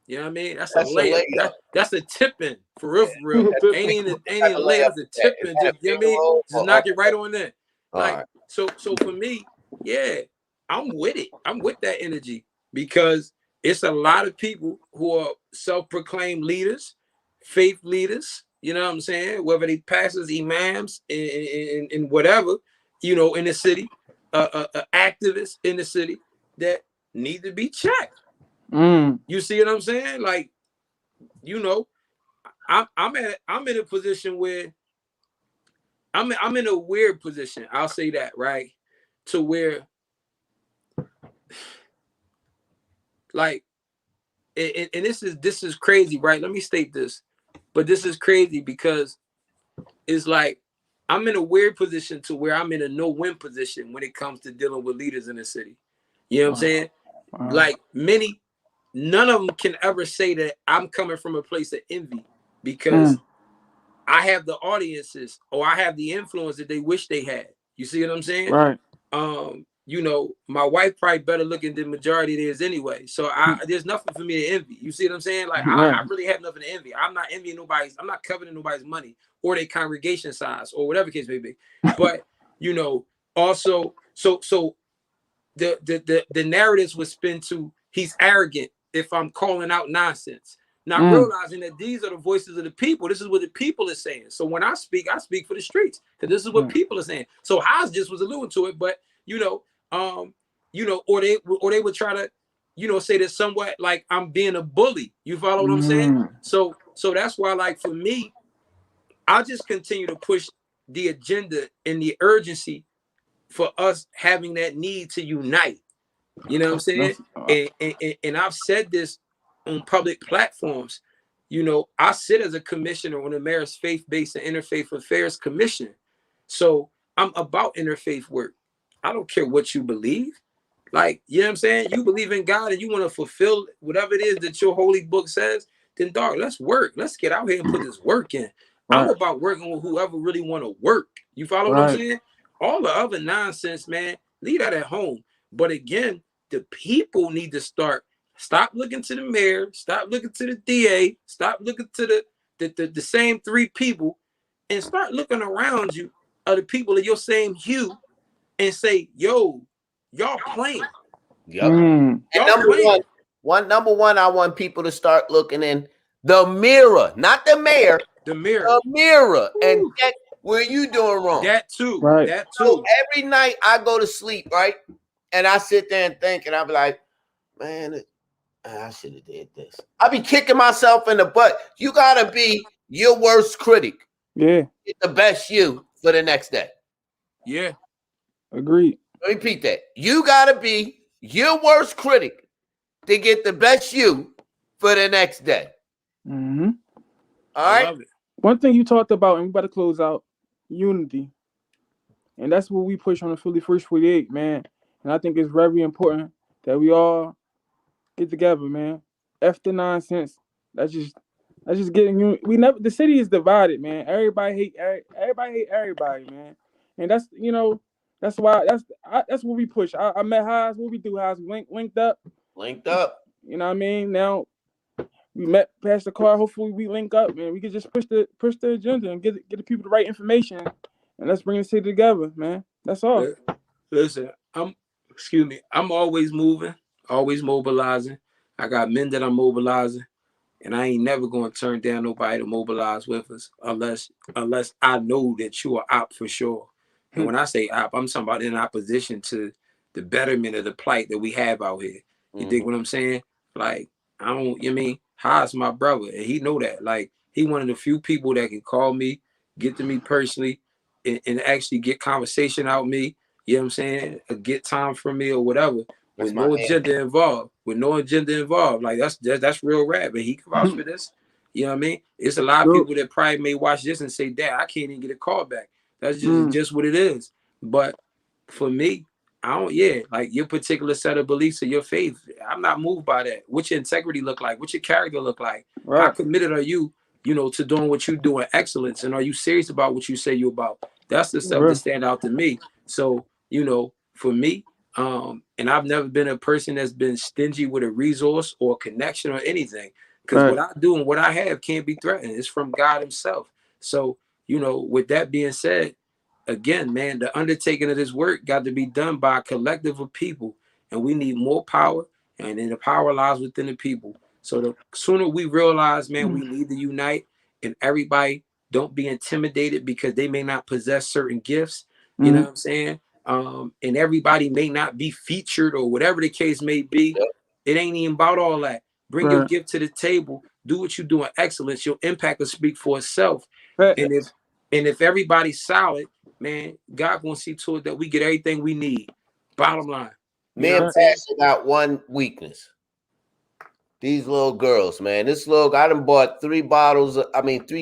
B: You know what I mean? That's a layup. That's a tipping for real, for real. Ain't even a layup. That's a tipping. Just, you know what I mean? Just knock it right on there. Like, so for me, yeah, I'm with it. I'm with that energy because it's a lot of people who are self-proclaimed leaders, faith leaders. You know what I'm saying? Whether they pastors, imams, and whatever, you know, in the city, activists in the city that need to be checked. You see what I'm saying? Like, you know, I'm in a position where I'm in a weird position. I'll say that, right? To where, like, and this is crazy, right? Let me state this, but this is crazy because it's like I'm in a weird position to where I'm in a no-win position when it comes to dealing with leaders in the city. You know what I'm saying? Like none of them can ever say that I'm coming from a place of envy because I have the audiences or I have the influence that they wish they had. You see what I'm saying?
A: Right.
B: You know, my wife probably better looking than majority it is anyway. So there's nothing for me to envy. You see what I'm saying? Like I really have nothing to envy. I'm not envying nobody's, I'm not coveting nobody's money or their congregation size or whatever case may be. But you know, also so the narratives would spin to he's arrogant if I'm calling out nonsense. Not realizing that these are the voices of the people. This is what the people are saying. So when I speak for the streets because this is what people are saying. So Haas just was alluding to it, but you know, or they would try to, you know, say that somewhat like I'm being a bully. You follow what I'm saying? So that's why, like for me, I'll just continue to push the agenda and the urgency for us having that need to unite. You know what I'm saying? And I've said this on public platforms. You know, I sit as a commissioner on the Mayor's Faith-Based and Interfaith Affairs Commission. So I'm about interfaith work. I don't care what you believe. Like, you know what I'm saying? You believe in God and you want to fulfill whatever it is that your holy book says, then dog, let's work. Let's get out here and put this work in. I'm about working with whoever really want to work. You follow what I'm saying? All the other nonsense, man, leave that at home. But again, the people need to stop looking to the mayor, stop looking to the DA, stop looking to the same three people, and start looking around you of the people of your same hue and say, yo, y'all playing.
C: Yep. And number one, I want people to start looking in the mirror, not the mayor.
B: The mirror.
C: The mirror. And check where you doing wrong.
B: That too.
A: Right.
B: That too.
C: So every night I go to sleep, right? And I sit there and think, and I'll be like, man, I should have did this. I'll be kicking myself in the butt. You gotta be your worst critic.
A: Yeah.
C: Get the best you for the next day.
B: Yeah.
A: Agreed.
C: Let me repeat that. You gotta be your worst critic to get the best you for the next day. All right.
B: I love it.
A: One thing you talked about, and we better close out, unity. And that's what we push on the Philly First 48, man. And I think it's very important that we all get together, man. F the nonsense. That's just getting the city is divided, man. Everybody hate everybody, man. And that's that's why that's what we push. I met Haas. What we do, Haas? Linked up. You know what I mean? Now we met past the car. Hopefully we link up, man. We can just push the agenda and get the people the right information, and let's bring the city together, man. That's all.
B: Listen, I'm always moving, always mobilizing. I got men that I'm mobilizing, and I ain't never gonna turn down nobody to mobilize with us unless I know that you are op for sure. And when I say op, I'm talking about in opposition to the betterment of the plight that we have out here. You dig what I'm saying? Like, I don't, you mean, Haas my brother, and he know that. Like, he one of the few people that can call me, get to me personally, and actually get conversation out me. You know what I'm saying? Get time from me or whatever, with no agenda involved. With no agenda involved. Like that's real rap. And he can vouch for this. You know what I mean? It's a lot of people that probably may watch this and say, "Dad, I can't even get a call back." That's just what it is. But for me, I don't. Yeah, like your particular set of beliefs or your faith, I'm not moved by that. What your integrity look like? What your character look like?
A: Right.
B: How committed are you? You know, to doing what you do in excellence, and are you serious about what you say you about? That's the stuff that stand out to me. So, you know, for me, and I've never been a person that's been stingy with a resource or connection or anything, because what I do and what I have can't be threatened. It's from God Himself. So, you know, with that being said, again, man, the undertaking of this work got to be done by a collective of people, and we need more power, and then the power lies within the people. So the sooner we realize, man, we need to unite, and everybody don't be intimidated because they may not possess certain gifts. You know what I'm saying? And everybody may not be featured or whatever the case may be. It ain't even about all that. Bring your gift to the table. Do what you do in excellence. Your impact will speak for itself. And if everybody's solid, man, God gonna see to it that we get everything we need. Bottom line.
C: Me and Pastor got one weakness. These little girls, man. This little, I done bought 3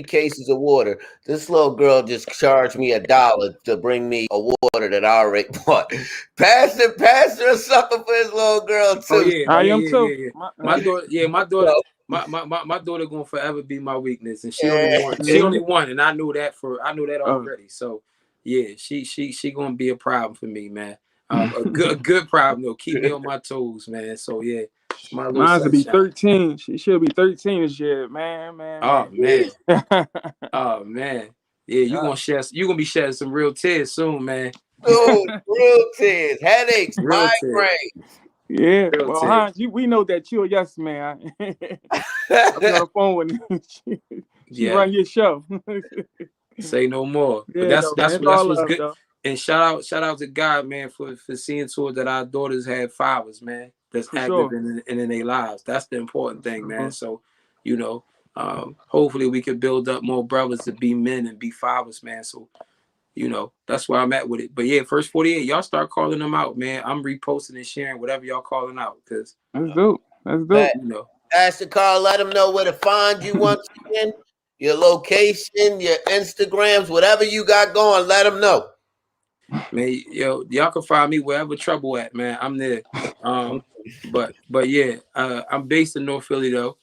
C: cases of water. This little girl just charged me $1 to bring me a water that I already bought. Pastor something for his little girl too.
B: Oh yeah, I am too. My daughter gonna forever be my weakness, and she only one. She only one, and I know that already. So yeah, she gonna be a problem for me, man. A good problem though. Keep me on my toes, man. So yeah.
A: Mine's to be 13. She should be 13 this year, man.
B: Oh man. Yeah, you gonna be shedding some real tears soon, man.
C: Dude, real tears, headaches, migraines.
A: Yeah, well, Hans, we know that you're a yes man. I'm on the phone with her. She run your show.
B: Say no more.
A: Yeah,
B: but that's what's good. Though. And shout out to God, man, for seeing to it that our daughters have fathers, man, that's active in their lives. That's the important thing, man. So, you know, hopefully we can build up more brothers to be men and be fathers, man. So, you know, that's where I'm at with it. But yeah, first 48, y'all start calling them out, man. I'm reposting and sharing whatever y'all calling out, because
A: that's dope. That's dope.
C: You know, Pastor Carl, let them know where to find you once again. Your location, your Instagrams, whatever you got going, let them know.
B: Man, y'all can find me wherever trouble at, man. I'm there. But yeah, I'm based in North Philly though.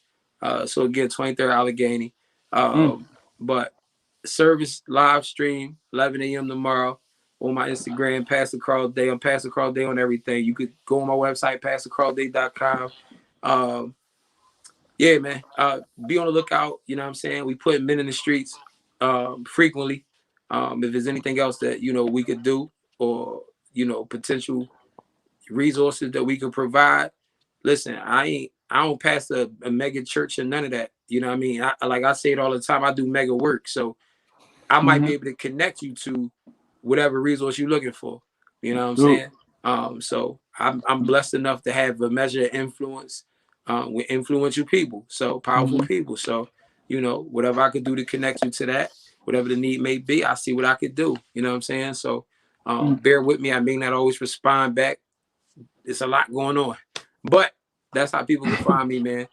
B: So again, 23rd Allegheny. But service live stream 11 a.m. tomorrow on my Instagram, Pastor Carl Day. I'm Pastor Carl Day on everything. You could go on my website, pastorcarlday.com. Yeah, man. Be on the lookout. You know what I'm saying? We put men in the streets frequently. If there's anything else that, you know, we could do, or, you know, potential resources that we could provide. Listen, I don't pass a mega church or none of that. You know what I mean? Like I say it all the time, I do mega work. So I might be able to connect you to whatever resource you're looking for. You know what I'm saying? So I'm blessed enough to have a measure of influence with influential people. So powerful people. So, you know, whatever I could do to connect you to that, whatever the need may be, I see what I could do. You know what I'm saying? So bear with me. I may not always respond back. It's a lot going on, but that's how people can find me, man.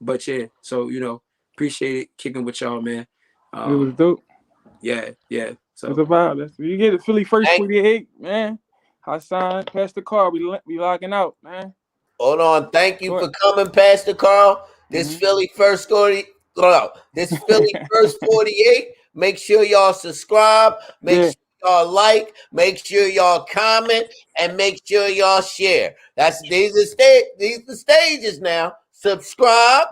B: But yeah, so, you know, appreciate it kicking with y'all, man.
A: It was dope.
B: Yeah. So
A: it's about you get it, Philly first 48, man. Hassan, Pastor Carl, we logging out, man.
C: Hold on, thank you for coming, Pastor Carl. This Philly first 48. This Philly first 48. Make sure y'all subscribe. Make sure y'all like. Make sure y'all comment, and make sure y'all share. These are stages now. Subscribe,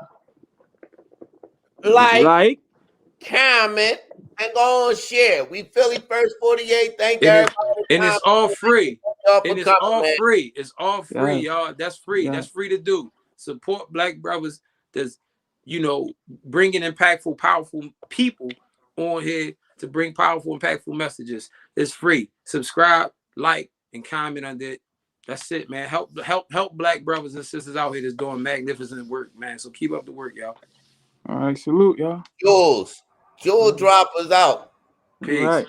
C: like, comment, And go on, share. We Philly First 48. Thank everybody.
B: And it's all free.
C: And
B: It's all free. It's all free,
A: Yes.
B: y'all. That's free.
A: Yes.
B: That's free to do. Support Black brothers that's, bringing impactful, powerful people on here to bring powerful, impactful messages. It's free. Subscribe, like, and comment on it. That's it, man. Help Black brothers and sisters out here that's doing magnificent work, man. So keep up the work, y'all.
A: All right, salute, y'all.
C: Jules drop us out.
B: Peace.
A: All right.